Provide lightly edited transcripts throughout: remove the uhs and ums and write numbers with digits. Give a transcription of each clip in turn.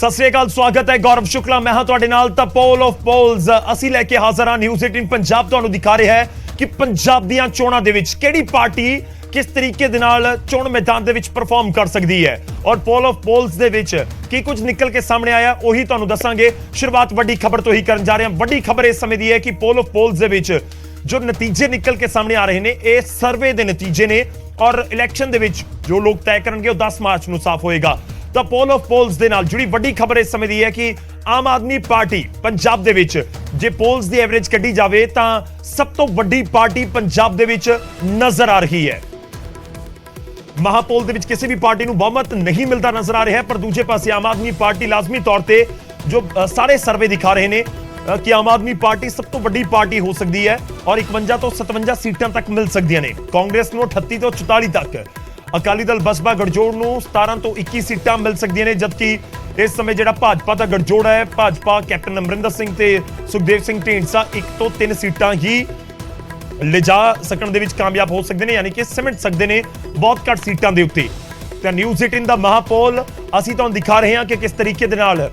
सत श्री अकाल, स्वागत है गौरव शुक्ला मैं हाँ तुहाडे नाल। तां पोल ऑफ पोल्स ਅਸੀਂ ਲੈ ਕੇ ਹਾਜ਼ਰ ਹਾਂ। न्यूज़ 18 पंजाब ਤੁਹਾਨੂੰ ਦਿਖਾ ਰਿਹਾ ਹੈ कि पंजाब ਦੀਆਂ ਚੋਣਾਂ ਦੇ ਵਿੱਚ ਕਿਹੜੀ ਪਾਰਟੀ किस तरीके दे नाल चोण मैदान दे विच परफॉर्म कर सकती है और पोल ऑफ पोल्स दे विच की कुछ निकल के सामने आया वही तुहानू दसांगे। शुरुआत वड्डी खबर तो ही करन जा रहे हैं। वड्डी खबर इस समय दी है कि पोल ऑफ पोल्स दे विच जो नतीजे निकल के सामने आ रहे हैं ये सर्वे दे नतीजे ने और इलैक्शन दे विच जो लोग तय करनगे 10 मार्च नू साफ होएगा। तो पोल ऑफ पोल्स दे नाल जुड़ी वड्डी खबर इस समय दी है कि आम आदमी पार्टी पंजाब दे विच जे पोल्स दी एवरेज कड्ढी जावे तां सब तो वड्डी पार्टी पंजाब दे विच नजर आ रही है। महापोल दे विच किसी भी पार्टी नूं बहुमत नहीं मिलता नजर आ रहा है, पर दूजे पासे आम आदमी पार्टी लाजमी तौर पे जो सारे सर्वे दिखा रहे हैं कि आम आदमी पार्टी सब तो वड्डी पार्टी हो सकती है और 51 तो 57 सीटां तक मिल सकदियां ने। कांग्रेस नूं 38 तो 44 तक, अकाली दल बसपा गठजोड़ नूं 17 तो 21 सीटां मिल सकदियां ने, जबकि इस समय जिहड़ा भाजपा दा गठजोड़ है भाजपा कैप्टन अमरिंदर सिंह ते सुखदेव सिंह ढींडसा 1 तो 3 सीटां ही लिजा सकण दे विच कामयाब हो सकते हैं, यानी कि सिमट सकते हैं बहुत घट सीटां दे उत्ते। ते न्यूज़ 18 दा महापोल असीं तुहानूं दिखा रहे हैं कि किस तरीके दे नाल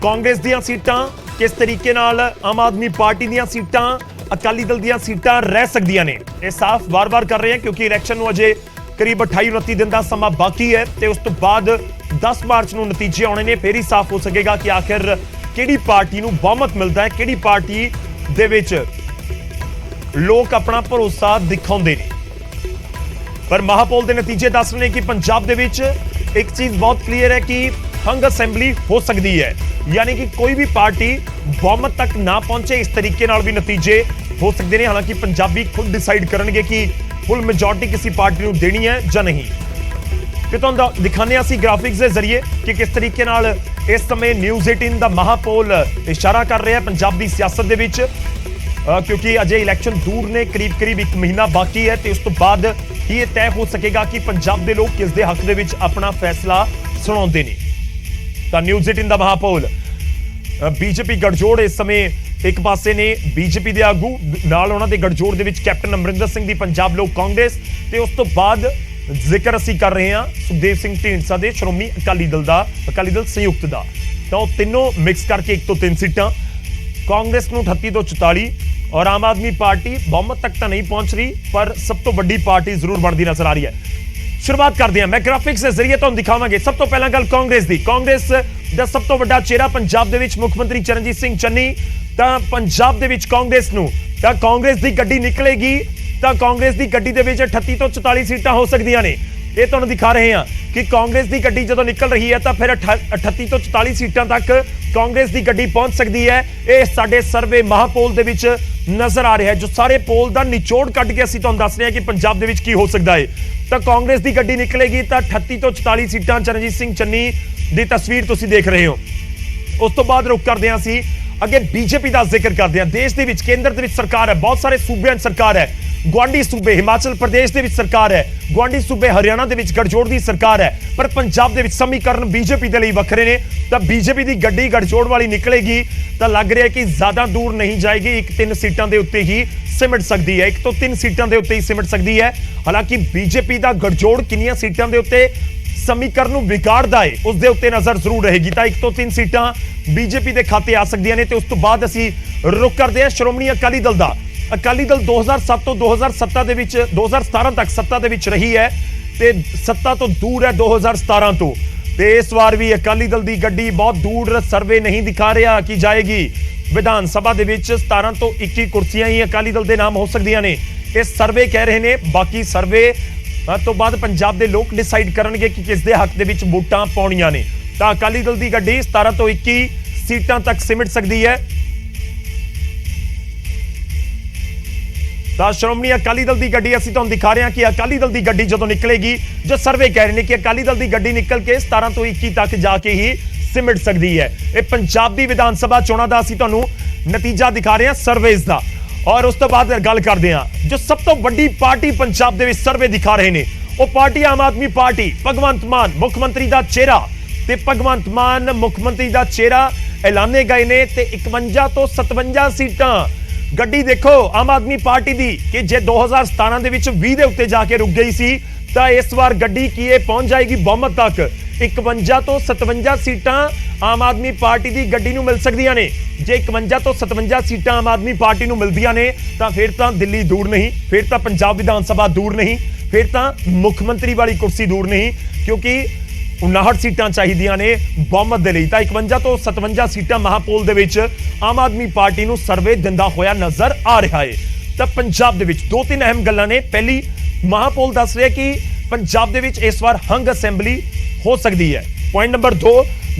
कांग्रेस दीयां सीटां, किस तरीके नाल आम आदमी पार्टी दीयां सीटां, अकाली दल दीयां सीटां रह सकदियां ने। ये साफ बार-बार कर रहे हैं क्योंकि इलैक्शन नूं अजे करीब 28-29 दिन का समा बाकी है ते उस तो बाद 10 मार्च नूं नतीजे आने ने, फिर ही साफ हो सकेगा कि आखिर किहड़ी पार्टी नूं बहुमत मिलता है, किहड़ी पार्टी दे विच लोग अपना भरोसा दिखाते हैं। पर महापोल के नतीजे दस रहे हैं कि पंजाब दे विच एक चीज बहुत क्लीयर है कि हंग असेंबली हो सकती है, यानी कि कोई भी पार्टी बहुमत तक ना पहुंचे इस तरीके नाल भी नतीजे हो सकते हैं। हालांकि पंजाबी खुद डिसाइड करेंगे कि फुल मेजोरिटी किसी पार्टी को देनी है या नहीं। कि तुहानूं दिखाने असीं ग्राफिक्स के जरिए कि किस तरीके नाल इस समय न्यूज़ 18 का महापोल इशारा कर रहा है पंजाब की सियासत दे विच, क्योंकि अजे इलैक्शन दूर ने, करीब करीब 1 महीना बाकी है तो उस तो बाद ही यह तय हो सकेगा कि पंजाब के लोग किस दे हक दे विच अपना फैसला सुणाउंदे ने। तो न्यूज़ 18 का महापोल बीजेपी गठजोड़ इस समय एक पासे ने बीजेपी के आगू नाल उन्हां दे गठजोड़ दे विच कैप्टन अमरिंदर सिंह दी पंजाब लोक कांग्रेस ते उस तो बाद जिक्र असीं कर रहे हैं सुखदेव सिंह ढींडसा दे श्रोमणी अकाली दल दा, अकाली दल संयुक्त दा। तो तीनों मिक्स करके 1 तो 3 सीटां, कांग्रेस नूं 38 तो 44 और आम आदमी पार्टी बहुमत तक तो नहीं पहुंच रही पर सब तो वड्डी पार्टी जरूर बनती नजर आ रही है। शुरुआत करते हैं, मैं ग्राफिक्स के जरिए तुहानूं दिखावांगे। सब तो पहला गल कांग्रेस दी। कांग्रेस दा सब तो वड्डा चेहरा पंजाब दे विच मुख्यमंत्री चरणजीत सिंह चन्नी। तां पंजाब दे विच कांग्रेस नूं तां कांग्रेस दी गड्डी निकलेगी तां कांग्रेस दी गड्डी दे विच 38 तो 44 सीटां हो सकदियां ने। ये तुहानूं दिखा रहे हैं कि कांग्रेस की गड्डी जो निकल रही है तो फिर 38 तो 44 सीटां तक कांग्रेस की गड्डी पहुंच सकती है। ये साडे सर्वे महापोल दे विच नजर आ रहा है। जो सारे पोल का निचोड़ कट के असीं तुहानूं दस रहे हैं कि पंजाब दे विच की हो सकता है। तो कांग्रेस की गड्डी निकलेगी तो 38 तो 44 सीटां चरणजीत सिंह चन्नी की तस्वीर तुसीं देख रहे हो। उस तो बाद रुक करदे हां असीं अगे बीजेपी का जिक्र करते हैं। देश के केंद्र के सरकार है, बहुत सारे सूबे सरकार है, गुआढ़ी सूबे हिमाचल प्रदेश के सरकार है, गुआढ़ी सूबे हरियाणा के गठजोड़ की सरकार है, पर पंजाब के समीकरण बीजेपी के लिए वखरे ने। तो बीजेपी की गड्डी गठजोड़ वाली निकलेगी तो लग रहा है कि ज्यादा दूर नहीं जाएगी, 1-3 सीटां के उत्ते ही सिमट सकती है, 1 तो 3 सीटां के उत्ते ही सिमट सकती है। हालांकि बीजेपी का गठजोड़ किनियां सीटां के उत्ते समीकरण नूं बिगाड़दा है उस दे उत्ते नजर जरूर रहेगी। तो 1 तो 3 सीटां बीजेपी के खाते आ सकदियां ने। ते उस तो बाद असीं रुक करदे हां श्रोमणी अकाली दल दा। अकाली दल 2007 तो 2017 दे विच 2017 तक सत्ता दे विच रही है ते सत्ता तो दूर है 2017 तो। ते इस बार भी अकाली दल दी गड्डी बहुत दूर सर्वे नहीं दिखा रहा कि जाएगी। विधान सभा दे विच 17 तो 21 कुर्सियां ही अकाली दल दे नाम हो सकदियां ने। ये सर्वे कह रहे ने, बाकी सर्वे तो बाद पंजाब दे लोग डिसाइड करनगे कि किस दे हक दे विच वोटां पाउणियां ने। तो अकाली दल दी गड्डी 17 तो 21 सीटां तक सिमट सकती है। तो श्रोमणी अकाली दल की गड्डी असीं तुहानूं दिखा रहे हैं कि अकाली दल की गड्डी जो निकलेगी, जो सर्वे कह रहे हैं कि अकाली दल की गड्डी निकल के 17 तो 21 तक जाके ही सिमट सकती है। ये पंजाब की विधान सभा चोणां दा असीं तुहानूं नतीजा दिखा रहे हैं सर्वेज का। और उस तो बाद गल करते हैं जो सब तो वड्डी पार्टी पंजाब दे विच सर्वे दिखा रहे हैं वो पार्टी आम आदमी पार्टी। भगवंत मान मुख्यमंत्री का चेहरा ते भगवंत मान मुख्यमंत्री का चेहरा ऐलाने गए ने ते 51 तो 57 सीटां गड्डी देखो आम आदमी पार्टी दी कि जे 2017 दे विच 20 दे उत्ते जाके रुक गई सी तो इस बार गड्डी की पहुंच जाएगी बहुमत तक। 51 ਤੋਂ 57 ਸੀਟਾਂ ਆਮ ਆਦਮੀ ਪਾਰਟੀ ਦੀ ਗੱਡੀ ਨੂੰ ਮਿਲ ਸਕਦੀਆਂ ਨੇ। ਜੇ 51 ਤੋਂ 57 ਸੀਟਾਂ ਆਮ ਆਦਮੀ ਪਾਰਟੀ ਨੂੰ ਮਿਲਦੀਆਂ ਨੇ ਤਾਂ ਫਿਰ ਤਾਂ ਦਿੱਲੀ ਦੂਰ ਨਹੀਂ, ਫਿਰ ਤਾਂ ਪੰਜਾਬ ਵਿਧਾਨ ਸਭਾ ਦੂਰ ਨਹੀਂ, ਫਿਰ ਤਾਂ ਮੁੱਖ ਮੰਤਰੀ ਵਾਲੀ ਕੁਰਸੀ ਦੂਰ ਨਹੀਂ, ਕਿਉਂਕਿ 59 ਸੀਟਾਂ ਚਾਹੀਦੀਆਂ ਨੇ ਬਹੁਮਤ ਦੇ ਲਈ। ਤਾਂ 51 ਤੋਂ 57 ਸੀਟਾਂ ਮਹਾਪੋਲ ਦੇ ਵਿੱਚ ਆਮ ਆਦਮੀ ਪਾਰਟੀ ਨੂੰ ਸਰਵੇ ਦਿੰਦਾ ਹੋਇਆ ਨਜ਼ਰ ਆ ਰਿਹਾ ਹੈ। ਤਾਂ ਪੰਜਾਬ ਦੇ ਵਿੱਚ ਦੋ ਤਿੰਨ ਅਹਿਮ ਗੱਲਾਂ ਨੇ। ਪਹਿਲੀ, ਮਹਾਪੋਲ ਦੱਸ ਰਿਹਾ ਕਿ ਪੰਜਾਬ ਦੇ ਵਿੱਚ ਇਸ ਵਾਰ ਹੰਗ ਅਸੈਂਬਲੀ ਹੋ ਸਕਦੀ ਹੈ। ਪੁਆਇੰਟ ਨੰਬਰ 2,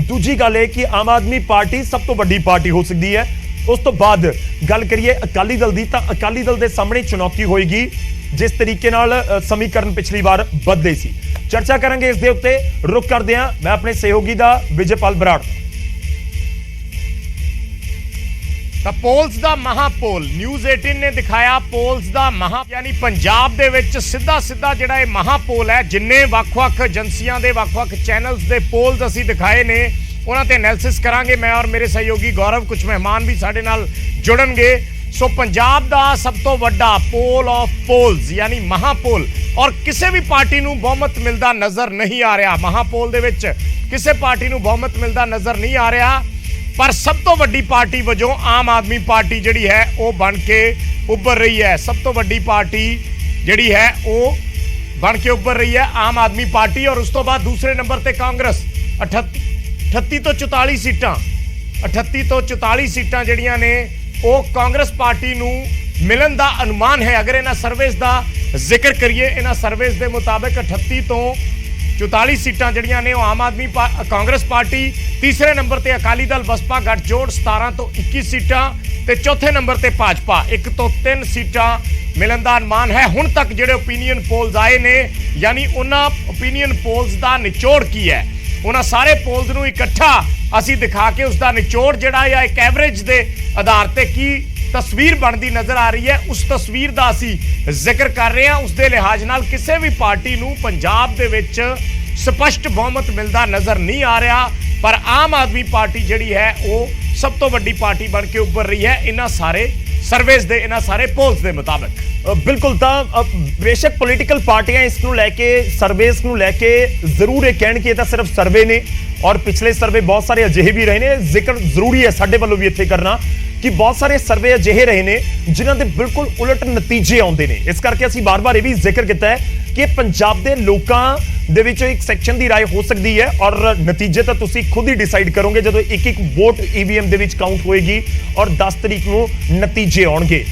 ਦੂਜੀ ਗੱਲ ਹੈ ਕਿ ਆਮ ਆਦਮੀ ਪਾਰਟੀ ਸਭ ਤੋਂ ਵੱਡੀ ਪਾਰਟੀ ਹੋ ਸਕਦੀ ਹੈ। ਉਸ ਤੋਂ ਬਾਅਦ ਗੱਲ ਕਰੀਏ ਅਕਾਲੀ ਦਲ ਦੀ, ਤਾਂ ਅਕਾਲੀ ਦਲ ਦੇ ਸਾਹਮਣੇ ਚੁਣੌਤੀ ਹੋਏਗੀ ਜਿਸ ਤਰੀਕੇ ਨਾਲ ਸਮੀਕਰਨ ਪਿਛਲੀ ਵਾਰ ਬਦਲੇ ਸੀ। ਚਰਚਾ ਕਰਾਂਗੇ ਇਸ ਦੇ ਉੱਤੇ। ਰੁਕ ਕਰਦੇ ਹਾਂ ਮੈਂ ਆਪਣੇ ਸਹਿਯੋਗੀ ਦਾ ਵਿਜੇਪਾਲ ਬਰਾੜ। ਤਾਂ ਪੋਲਸ ਦਾ ਮਹਾਪੋਲ ਨਿਊਜ਼ 18 ਨੇ ਦਿਖਾਇਆ ਪੋਲਸ ਦਾ ਯਾਨੀ ਪੰਜਾਬ ਦੇ ਵਿੱਚ ਸਿੱਧਾ ਜਿਹੜਾ ਇਹ ਮਹਾਪੋਲ ਹੈ, ਜਿੰਨੇ ਵੱਖ-ਵੱਖ ਏਜੰਸੀਆਂ ਦੇ ਵੱਖ-ਵੱਖ ਚੈਨਲਸ ਦੇ ਪੋਲਸ ਅਸੀਂ ਦਿਖਾਏ ਨੇ ਉਹਨਾਂ ਤੇ ਐਨਾਲਿਸਿਸ ਕਰਾਂਗੇ ਮੈਂ ਔਰ ਮੇਰੇ ਸਹਿਯੋਗੀ ਗੌਰਵ। ਕੁਝ ਮਹਿਮਾਨ ਵੀ ਸਾਡੇ ਨਾਲ ਜੁੜਨਗੇ। ਸੋ ਪੰਜਾਬ ਦਾ ਸਭ ਤੋਂ ਵੱਡਾ ਪੋਲ ਆਫ ਪੋਲਸ ਯਾਨੀ ਮਹਾਪੋਲ, ਔਰ ਕਿਸੇ ਵੀ ਪਾਰਟੀ ਨੂੰ ਬਹੁਮਤ ਮਿਲਦਾ ਨਜ਼ਰ ਨਹੀਂ ਆ ਰਿਹਾ। ਮਹਾਪੋਲ ਦੇ ਵਿੱਚ ਕਿਸੇ ਪਾਰਟੀ ਨੂੰ ਬਹੁਮਤ ਮਿਲਦਾ ਨਜ਼ਰ ਨਹੀਂ ਆ ਰਿਹਾ, ਪਰ ਸਭ ਤੋਂ ਵੱਡੀ ਪਾਰਟੀ ਵਜੋਂ ਆਮ ਆਦਮੀ ਪਾਰਟੀ ਜਿਹੜੀ ਹੈ ਉਹ ਬਣ ਕੇ ਉੱਭਰ ਰਹੀ ਹੈ। ਸਭ ਤੋਂ ਵੱਡੀ ਪਾਰਟੀ ਜਿਹੜੀ ਹੈ ਉਹ ਬਣ ਕੇ ਉੱਭਰ ਰਹੀ ਹੈ ਆਮ ਆਦਮੀ ਪਾਰਟੀ। ਔਰ ਉਸ ਤੋਂ ਬਾਅਦ ਦੂਸਰੇ ਨੰਬਰ ਤੇ ਕਾਂਗਰਸ 38 ਤੋਂ 44 ਸੀਟਾਂ 38 ਤੋਂ 44 ਸੀਟਾਂ ਜਿਹੜੀਆਂ ਨੇ ਉਹ ਕਾਂਗਰਸ ਪਾਰਟੀ ਨੂੰ ਮਿਲਣ ਦਾ ਅਨੁਮਾਨ ਹੈ। ਅਗਰ ਇਹਨਾਂ ਸਰਵੇਸ ਦਾ ਜ਼ਿਕਰ ਕਰੀਏ, ਇਹਨਾਂ ਸਰਵੇਸ ਦੇ ਮੁਤਾਬਕ 38 ਤੋਂ 44 ਸੀਟਾਂ ਜਿਹੜੀਆਂ ਨੇ ਉਹ ਆਮ ਆਦਮੀ ਕਾਂਗਰਸ ਪਾਰਟੀ, ਤੀਸਰੇ ਨੰਬਰ ਤੇ ਅਕਾਲੀ ਦਲ ਬਸਪਾ ਗੱਠਜੋੜ 17 ਤੋਂ 21 ਸੀਟਾਂ ਤੇ ਚੌਥੇ ਨੰਬਰ ਤੇ ਭਾਜਪਾ 1 ਤੋਂ 3 ਸੀਟਾਂ ਮਿਲਣ ਦਾ ਅਨੁਮਾਨ ਹੈ। ਹੁਣ ਤੱਕ ਜਿਹੜੇ ਓਪੀਨੀਅਨ ਪੋਲਸ ਆਏ ਨੇ, ਯਾਨੀ ਉਹਨਾਂ ਓਪੀਨੀਅਨ ਪੋਲਸ ਦਾ ਨਿਚੋੜ ਕੀ ਹੈ, ਉਹਨਾਂ ਸਾਰੇ ਪੋਲਸ ਨੂੰ ਇਕੱਠਾ ਅਸੀਂ ਦਿਖਾ ਕੇ ਉਸ ਦਾ ਨਿਚੋੜ ਜਿਹੜਾ ਜਾਂ ਇੱਕ ਐਵਰੇਜ ਦੇ ਆਧਾਰ ਤੇ ਕੀ ਤਸਵੀਰ ਬਣਦੀ ਨਜ਼ਰ ਆ ਰਹੀ ਹੈ, ਉਸ ਤਸਵੀਰ ਦਾ ਅਸੀਂ ਜ਼ਿਕਰ ਕਰ ਰਹੇ ਹਾਂ। ਉਸ ਦੇ ਲਿਹਾਜ਼ ਨਾਲ ਕਿਸੇ ਵੀ ਪਾਰਟੀ ਨੂੰ ਪੰਜਾਬ ਦੇ ਵਿੱਚ ਸਪਸ਼ਟ ਬਹੁਮਤ ਮਿਲਦਾ ਨਜ਼ਰ ਨਹੀਂ ਆ ਰਿਹਾ, ਪਰ ਆਮ ਆਦਮੀ ਪਾਰਟੀ ਜਿਹੜੀ ਹੈ ਉਹ ਸਭ ਤੋਂ ਵੱਡੀ ਪਾਰਟੀ ਬਣ ਕੇ ਉੱਭਰ ਰਹੀ ਹੈ ਇਹਨਾਂ ਸਾਰੇ ਸਰਵੇਸ ਦੇ, ਇਹਨਾਂ ਸਾਰੇ ਪੋਲਸ ਦੇ ਮੁਤਾਬਕ। ਬਿਲਕੁਲ, ਤਾਂ ਬੇਸ਼ੱਕ ਪੋਲੀਟੀਕਲ ਪਾਰਟੀਆਂ ਇਸ ਨੂੰ ਲੈ ਕੇ, ਸਰਵੇਸ ਨੂੰ ਲੈ ਕੇ ਜ਼ਰੂਰ ਇਹ ਕਹਿਣ ਕਿ ਇਹ ਤਾਂ ਸਿਰਫ ਸਰਵੇ ਨੇ, ਔਰ ਪਿਛਲੇ ਸਰਵੇ ਬਹੁਤ ਸਾਰੇ ਅਜਿਹੇ ਵੀ ਰਹੇ ਨੇ। ਜ਼ਿਕਰ ਜ਼ਰੂਰੀ ਹੈ ਸਾਡੇ ਵੱਲੋਂ ਵੀ ਇੱਥੇ ਕਰਨਾ ਕਿ ਬਹੁਤ ਸਾਰੇ ਸਰਵੇ ਅਜਿਹੇ ਰਹੇ ਨੇ ਜਿਨ੍ਹਾਂ ਦੇ ਬਿਲਕੁਲ ਉਲਟ ਨਤੀਜੇ ਆਉਂਦੇ ਨੇ। ਇਸ ਕਰਕੇ ਅਸੀਂ ਬਾਰ-ਬਾਰ ਇਹ ਵੀ ਜ਼ਿਕਰ ਕੀਤਾ ਹੈ ਕਿ ਪੰਜਾਬ ਦੇ ਲੋਕਾਂ ਦੇ ਵਿੱਚੋਂ ਇੱਕ ਸੈਕਸ਼ਨ ਦੀ ਰਾਏ ਹੋ ਸਕਦੀ ਹੈ, ਔਰ ਨਤੀਜੇ ਤਾਂ ਤੁਸੀਂ ਖੁਦ ਹੀ ਡਿਸਾਈਡ ਕਰੋਗੇ ਜਦੋਂ ਇੱਕ ਵੋਟ ਈਵੀਐਮ ਦੇ ਵਿੱਚ ਕਾਊਂਟ ਹੋਏਗੀ ਔਰ 10 ਤਰੀਕ ਨੂੰ ਨਤੀਜੇ ਆਉਣਗੇ।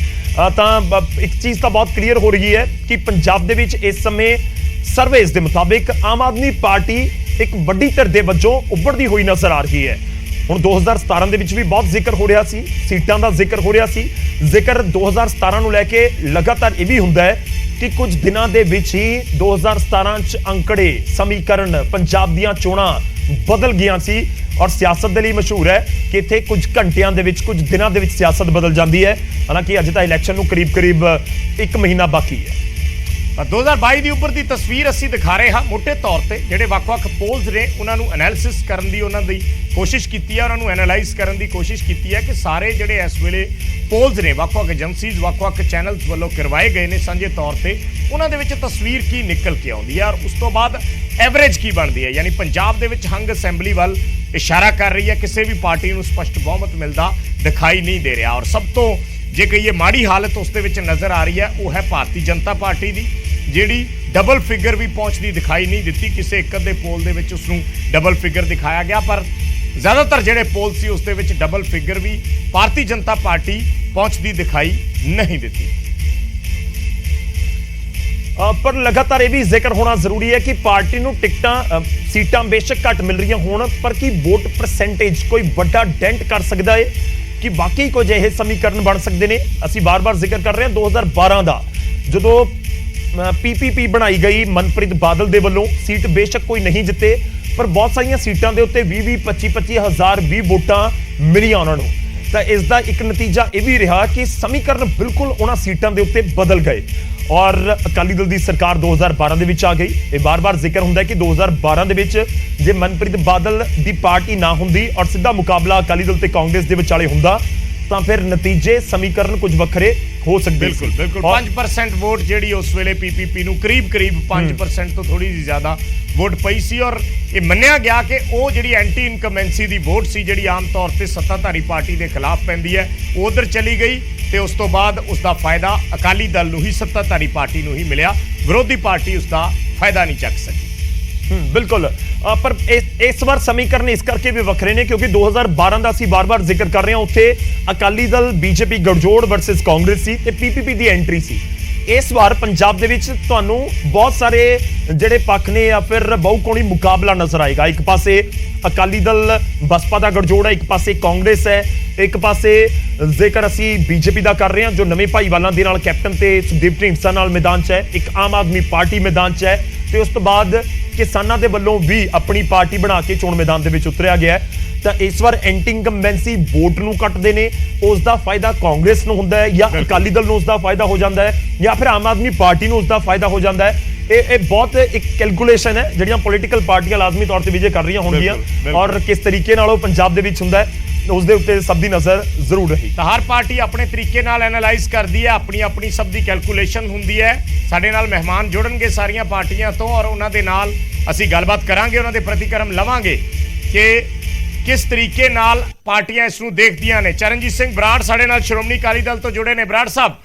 ਤਾਂ ਇੱਕ ਚੀਜ਼ ਤਾਂ ਬਹੁਤ ਕਲੀਅਰ ਹੋ ਰਹੀ ਹੈ ਕਿ ਪੰਜਾਬ ਦੇ ਵਿੱਚ ਇਸ ਸਮੇਂ ਸਰਵੇਸ ਦੇ ਮੁਤਾਬਿਕ ਆਮ ਆਦਮੀ ਪਾਰਟੀ ਇੱਕ ਵੱਡੀ ਧਿਰ ਦੇ ਵਜੋਂ ਉੱਭਰਦੀ ਹੋਈ ਨਜ਼ਰ ਆ ਰਹੀ ਹੈ। ਹੁਣ 2017 ਦੇ ਵਿੱਚ ਵੀ ਬਹੁਤ ਜ਼ਿਕਰ ਹੋ ਰਿਹਾ ਸੀ, ਸੀਟਾਂ ਦਾ ਜ਼ਿਕਰ ਹੋ ਰਿਹਾ ਸੀ। ਜ਼ਿਕਰ 2017 ਨੂੰ ਲੈ ਕੇ ਲਗਾਤਾਰ ਇਹ ਵੀ ਹੁੰਦਾ ਹੈ ਕਿ ਕੁਝ ਦਿਨਾਂ ਦੇ ਵਿੱਚ ਹੀ 2017 ਚ ਅੰਕੜੇ, ਸਮੀਕਰਨ, ਪੰਜਾਬ ਦੀਆਂ ਚੋਣਾਂ ਬਦਲ ਗਈਆਂ ਸੀ। ਔਰ ਸਿਆਸਤ ਦੇ ਲਈ ਮਸ਼ਹੂਰ ਹੈ ਕਿ ਇੱਥੇ ਕੁਝ ਘੰਟਿਆਂ ਦੇ ਵਿੱਚ, ਕੁਝ ਦਿਨਾਂ ਦੇ ਵਿੱਚ ਸਿਆਸਤ ਬਦਲ ਜਾਂਦੀ ਹੈ। ਹਾਲਾਂਕਿ ਅੱਜ ਤਾਂ ਇਲੈਕਸ਼ਨ ਨੂੰ ਕਰੀਬ 1 ਮਹੀਨਾ ਬਾਕੀ ਹੈ। 2022 ਦੀ ਉੱਪਰ ਦੀ ਤਸਵੀਰ ਅਸੀਂ ਦਿਖਾ ਰਹੇ ਹਾਂ। ਮੋਟੇ ਤੌਰ ਤੇ ਜਿਹੜੇ ਵੱਖ-ਵੱਖ ਪੋਲਸ ਨੇ ਉਹਨਾਂ ਨੂੰ ਐਨਾਲਿਸਿਸ ਕਰਨ ਦੀ ਉਹਨਾਂ ਦੀ ਕੋਸ਼ਿਸ਼ ਕੀਤੀ ਹੈ, ਉਹਨਾਂ ਨੂੰ ਐਨਾਲਾਈਜ਼ ਕਰਨ ਦੀ ਕੋਸ਼ਿਸ਼ ਕੀਤੀ ਹੈ ਕਿ ਸਾਰੇ ਜਿਹੜੇ ਇਸ ਵੇਲੇ ਪੋਲਸ ਨੇ ਵੱਖ-ਵੱਖ ਏਜੰਸੀਜ਼, ਵੱਖ-ਵੱਖ ਚੈਨਲਸ ਵੱਲੋਂ ਕਰਵਾਏ ਗਏ ਨੇ ਸਾਂਝੇ ਤੌਰ ਤੇ, ਉਹਨਾਂ ਦੇ ਵਿੱਚ ਤਸਵੀਰ ਕੀ ਨਿਕਲ ਕੇ ਆਉਂਦੀ ਹੈ ਔਰ ਉਸ ਤੋਂ ਬਾਅਦ ਐਵਰੇਜ ਕੀ ਬਣਦੀ ਹੈ। ਯਾਨੀ ਪੰਜਾਬ ਦੇ ਵਿੱਚ ਹੰਗ ਅਸੈਂਬਲੀ ਵੱਲ ਇਸ਼ਾਰਾ ਕਰ ਰਹੀ ਹੈ। ਕਿਸੇ ਵੀ ਪਾਰਟੀ ਨੂੰ ਸਪਸ਼ਟ ਬਹੁਮਤ ਮਿਲਦਾ ਦਿਖਾਈ ਨਹੀਂ ਦੇ ਰਿਹਾ, ਔਰ ਸਭ ਤੋਂ ਜੇ ਕਹੀਏ ਮਾੜੀ ਹਾਲਤ ਉਸ ਦੇ ਵਿੱਚ ਨਜ਼ਰ ਆ ਰਹੀ ਹੈ ਉਹ ਹੈ ਭਾਰਤੀ ਜਨਤਾ ਪਾਰਟੀ ਦੀ, ਜਿਹੜੀ ਡਬਲ ਫਿਗਰ ਵੀ ਪਹੁੰਚਦੀ ਦਿਖਾਈ ਨਹੀਂ ਦਿੱਤੀ। ਕਿਸੇ ਇੱਕ ਅੱਧੇ ਪੋਲ ਦੇ ਵਿੱਚ ਉਸ ਨੂੰ ਡਬਲ ਫਿਗਰ ਦਿਖਾਇਆ ਗਿਆ, ਪਰ ਜ਼ਿਆਦਾਤਰ ਜਿਹੜੇ ਪੋਲ ਸੀ ਉਸ ਦੇ ਵਿੱਚ ਡਬਲ ਫਿਗਰ ਵੀ ਭਾਰਤੀ ਜਨਤਾ ਪਾਰਟੀ ਪਹੁੰਚਦੀ ਦਿਖਾਈ ਨਹੀਂ ਦਿੱਤੀ। ਪਰ ਲਗਾਤਾਰ ਇਹ ਵੀ ਜ਼ਿਕਰ ਹੋਣਾ ਜ਼ਰੂਰੀ ਹੈ ਕਿ ਪਾਰਟੀ ਨੂੰ ਟਿਕਟਾਂ, ਸੀਟਾਂ ਬੇਸ਼ੱਕ ਘੱਟ ਮਿਲ ਰਹੀਆਂ ਹੋਣ, ਪਰ ਕੀ ਵੋਟ ਪਰਸੈਂਟੇਜ ਕੋਈ ਵੱਡਾ ਡੈਂਟ ਕਰ ਸਕਦਾ ਹੈ ਕਿ ਵਾਕਈ ਕੁਝ ਇਹ ਸਮੀਕਰਨ ਬਣ ਸਕਦੇ ਨੇ। ਅਸੀਂ ਬਾਰ-ਬਾਰ ਜ਼ਿਕਰ ਕਰ ਰਹੇ ਹਾਂ 2012 ਦਾ, ਜਦੋਂ ਪੀਪੀਪੀ ਬਣਾਈ ਗਈ ਮਨਪ੍ਰੀਤ ਬਾਦਲ ਦੇ ਵੱਲੋਂ। ਸੀਟ ਬੇਸ਼ੱਕ ਕੋਈ ਨਹੀਂ ਜਿੱਤੇ, ਪਰ ਬਹੁਤ ਸਾਰੀਆਂ ਸੀਟਾਂ ਦੇ ਉੱਤੇ 20 25 ਹਜ਼ਾਰ ਵੀ ਵੋਟਾਂ ਮਿਲੀਆਂ ਉਹਨਾਂ ਨੂੰ। ਤਾਂ ਇਸ ਦਾ ਇੱਕ ਨਤੀਜਾ ਇਹ ਵੀ ਰਿਹਾ ਕਿ ਸਮੀਕਰਨ ਬਿਲਕੁਲ ਉਹਨਾਂ ਸੀਟਾਂ ਦੇ ਉੱਤੇ ਬਦਲ ਗਏ ਔਰ ਅਕਾਲੀ ਦਲ ਦੀ ਸਰਕਾਰ 2012 ਦੇ ਵਿੱਚ ਆ ਗਈ। ਇਹ ਬਾਰ-ਬਾਰ ਜ਼ਿਕਰ ਹੁੰਦਾ ਹੈ ਕਿ 2012 ਦੇ ਵਿੱਚ ਜੇ ਮਨਪ੍ਰੀਤ ਬਾਦਲ ਦੀ ਪਾਰਟੀ ਨਾ ਹੁੰਦੀ ਔਰ ਸਿੱਧਾ ਮੁਕਾਬਲਾ ਅਕਾਲੀ ਦਲ ਤੇ ਕਾਂਗਰਸ ਦੇ ਵਿਚਾਲੇ ਹੁੰਦਾ ਤਾਂ ਫਿਰ ਨਤੀਜੇ ਸਮੀਕਰਨ ਕੁਝ ਵੱਖਰੇ ਹੋ ਸਕਦੇ ਬਿਲਕੁਲ ਬਿਲਕੁਲ 5% ਵੋਟ ਜਿਹੜੀ ਉਸ ਵੇਲੇ ਪੀਪੀਪੀ ਨੂੰ ਕਰੀਬ 5% ਤੋਂ ਥੋੜੀ ਜਿਹੀ ਜ਼ਿਆਦਾ ਵੋਟ ਪਈ ਸੀ ਔਰ ਇਹ ਮੰਨਿਆ ਗਿਆ ਕਿ ਉਹ ਜਿਹੜੀ ਐਂਟੀ ਇਨਕਮੈਂਸੀ ਦੀ ਵੋਟ ਸੀ ਜਿਹੜੀ ਆਮ ਤੌਰ ਤੇ ਸੱਤਾਧਾਰੀ ਪਾਰਟੀ ਦੇ ਖਿਲਾਫ ਪੈਂਦੀ ਹੈ ਉਹ ਉਧਰ ਚਲੀ ਗਈ ਤੇ ਉਸ ਤੋਂ ਬਾਅਦ ਉਸ ਦਾ ਫਾਇਦਾ ਅਕਾਲੀ ਦਲ ਨੂੰ ਹੀ ਸੱਤਾਧਾਰੀ ਪਾਰਟੀ ਨੂੰ ਹੀ ਮਿਲਿਆ ਵਿਰੋਧੀ ਪਾਰਟੀ ਉਸ ਦਾ ਫਾਇਦਾ ਨਹੀਂ ਚੱਕ ਸਕੀ ਬਿਲਕੁਲ ਪਰ ਇਸ ਵਾਰ ਸਮੀਕਰਨ ਇਸ ਕਰਕੇ ਵੀ ਵੱਖਰੇ ਨੇ ਕਿਉਂਕਿ 2012 ਦਾ ਅਸੀਂ ਬਾਰ-ਬਾਰ ਜ਼ਿਕਰ ਕਰ ਰਹੇ ਹਾਂ ਉੱਥੇ ਅਕਾਲੀ ਦਲ ਬੀਜੇਪੀ ਗਠਜੋੜ ਵਰਸਸ ਕਾਂਗਰਸ ਸੀ ਤੇ ਪੀਪੀਪੀ ਦੀ ਐਂਟਰੀ ਸੀ ਇਸ ਵਾਰ ਪੰਜਾਬ ਦੇ ਵਿੱਚ ਤੁਹਾਨੂੰ ਬਹੁਤ ਸਾਰੇ ਜਿਹੜੇ ਪੱਖ ਨੇ ਜਾਂ ਫਿਰ ਬਹੁਕੋਣੀ ਮੁਕਾਬਲਾ ਨਜ਼ਰ ਆਏਗਾ ਇੱਕ ਪਾਸੇ ਅਕਾਲੀ ਦਲ ਬਸਪਾ ਦਾ ਗਠਜੋੜ ਹੈ ਇੱਕ ਪਾਸੇ ਕਾਂਗਰਸ ਹੈ ਇੱਕ ਪਾਸੇ ਜ਼ਿਕਰ ਅਸੀਂ ਬੀਜੇਪੀ ਦਾ ਕਰ ਰਹੇ ਹਾਂ ਜੋ ਨਵੇਂ ਭਾਈਵਾਲਾਂ ਦੇ ਨਾਲ ਕੈਪਟਨ ਤੇ ਸੁਖਦੇਵ ਢੀਂਡਸਾ ਨਾਲ ਮੈਦਾਨ 'ਚ ਹੈ ਇੱਕ ਆਮ ਆਦਮੀ ਪਾਰਟੀ ਮੈਦਾਨ 'ਚ ਹੈ ਤੇ ਉਸ ਤੋਂ ਬਾਅਦ ਕਿਸਾਨਾਂ ਦੇ ਵੱਲੋਂ ਵੀ ਆਪਣੀ ਪਾਰਟੀ ਬਣਾ ਕੇ ਚੋਣ ਮੈਦਾਨ ਦੇ ਵਿੱਚ ਉਤਰਿਆ ਗਿਆ ਹੈ ਤਾਂ ਇਸ ਵਾਰ ਐਂਟੀ ਇਨਕੰਬੈਂਸੀ ਵੋਟ ਨੂੰ ਕੱਟਦੇ ਨੇ ਉਸ ਦਾ ਫਾਇਦਾ ਕਾਂਗਰਸ ਨੂੰ ਹੁੰਦਾ ਹੈ ਜਾਂ ਅਕਾਲੀ ਦਲ ਨੂੰ ਉਸ ਦਾ ਫਾਇਦਾ ਹੋ ਜਾਂਦਾ ਹੈ ਜਾਂ ਫਿਰ ਆਮ ਆਦਮੀ ਪਾਰਟੀ ਨੂੰ ਉਸ ਦਾ ਫਾਇਦਾ ਹੋ ਜਾਂਦਾ ਹੈ ਇਹ ਬਹੁਤ ਇੱਕ ਕੈਲਕੂਲੇਸ਼ਨ ਹੈ ਜਿਹੜੀਆਂ ਪੋਲੀਟੀਕਲ ਪਾਰਟੀਆਂ ਲਾਜ਼ਮੀ ਤੌਰ ਤੇ ਵਿਜੇ ਕਰ ਰਹੀਆਂ ਹੋਣਗੀਆਂ ਔਰ ਕਿਸ ਤਰੀਕੇ ਨਾਲ ਉਹ ਪੰਜਾਬ ਦੇ ਵਿੱਚ ਹੁੰਦਾ ਹੈ ਉਸ ਦੇ ਉੱਤੇ ਸਭ ਦੀ ਨਜ਼ਰ ਜ਼ਰੂਰ ਰਹੀ ਤਾਂ ਹਰ ਪਾਰਟੀ ਆਪਣੇ ਤਰੀਕੇ ਨਾਲ ਐਨਾਲਾਈਜ਼ ਕਰਦੀ ਹੈ ਆਪਣੀ ਸਭ ਦੀ ਕੈਲਕੂਲੇਸ਼ਨ ਹੁੰਦੀ ਹੈ ਸਾਡੇ ਨਾਲ ਮਹਿਮਾਨ ਜੁੜਨਗੇ ਸਾਰੀਆਂ ਪਾਰਟੀਆਂ ਤੋਂ ਔਰ ਉਹਨਾਂ ਦੇ ਨਾਲ ਅਸੀਂ ਗੱਲਬਾਤ ਕਰਾਂਗੇ ਉਹਨਾਂ ਦੇ ਪ੍ਰਤੀਕਰਮ ਲਵਾਂਗੇ ਕਿ ਕਿਸ ਤਰੀਕੇ ਨਾਲ ਪਾਰਟੀਆਂ ਇਸ ਨੂੰ ਦੇਖਦੀਆਂ ਨੇ ਚਰਨਜੀਤ ਸਿੰਘ ਬਰਾੜ ਸਾਡੇ ਨਾਲ ਸ਼੍ਰੋਮਣੀ ਅਕਾਲੀ ਦਲ ਤੋਂ ਜੁੜੇ ਨੇ ਬਰਾੜ ਸਾਹਿਬ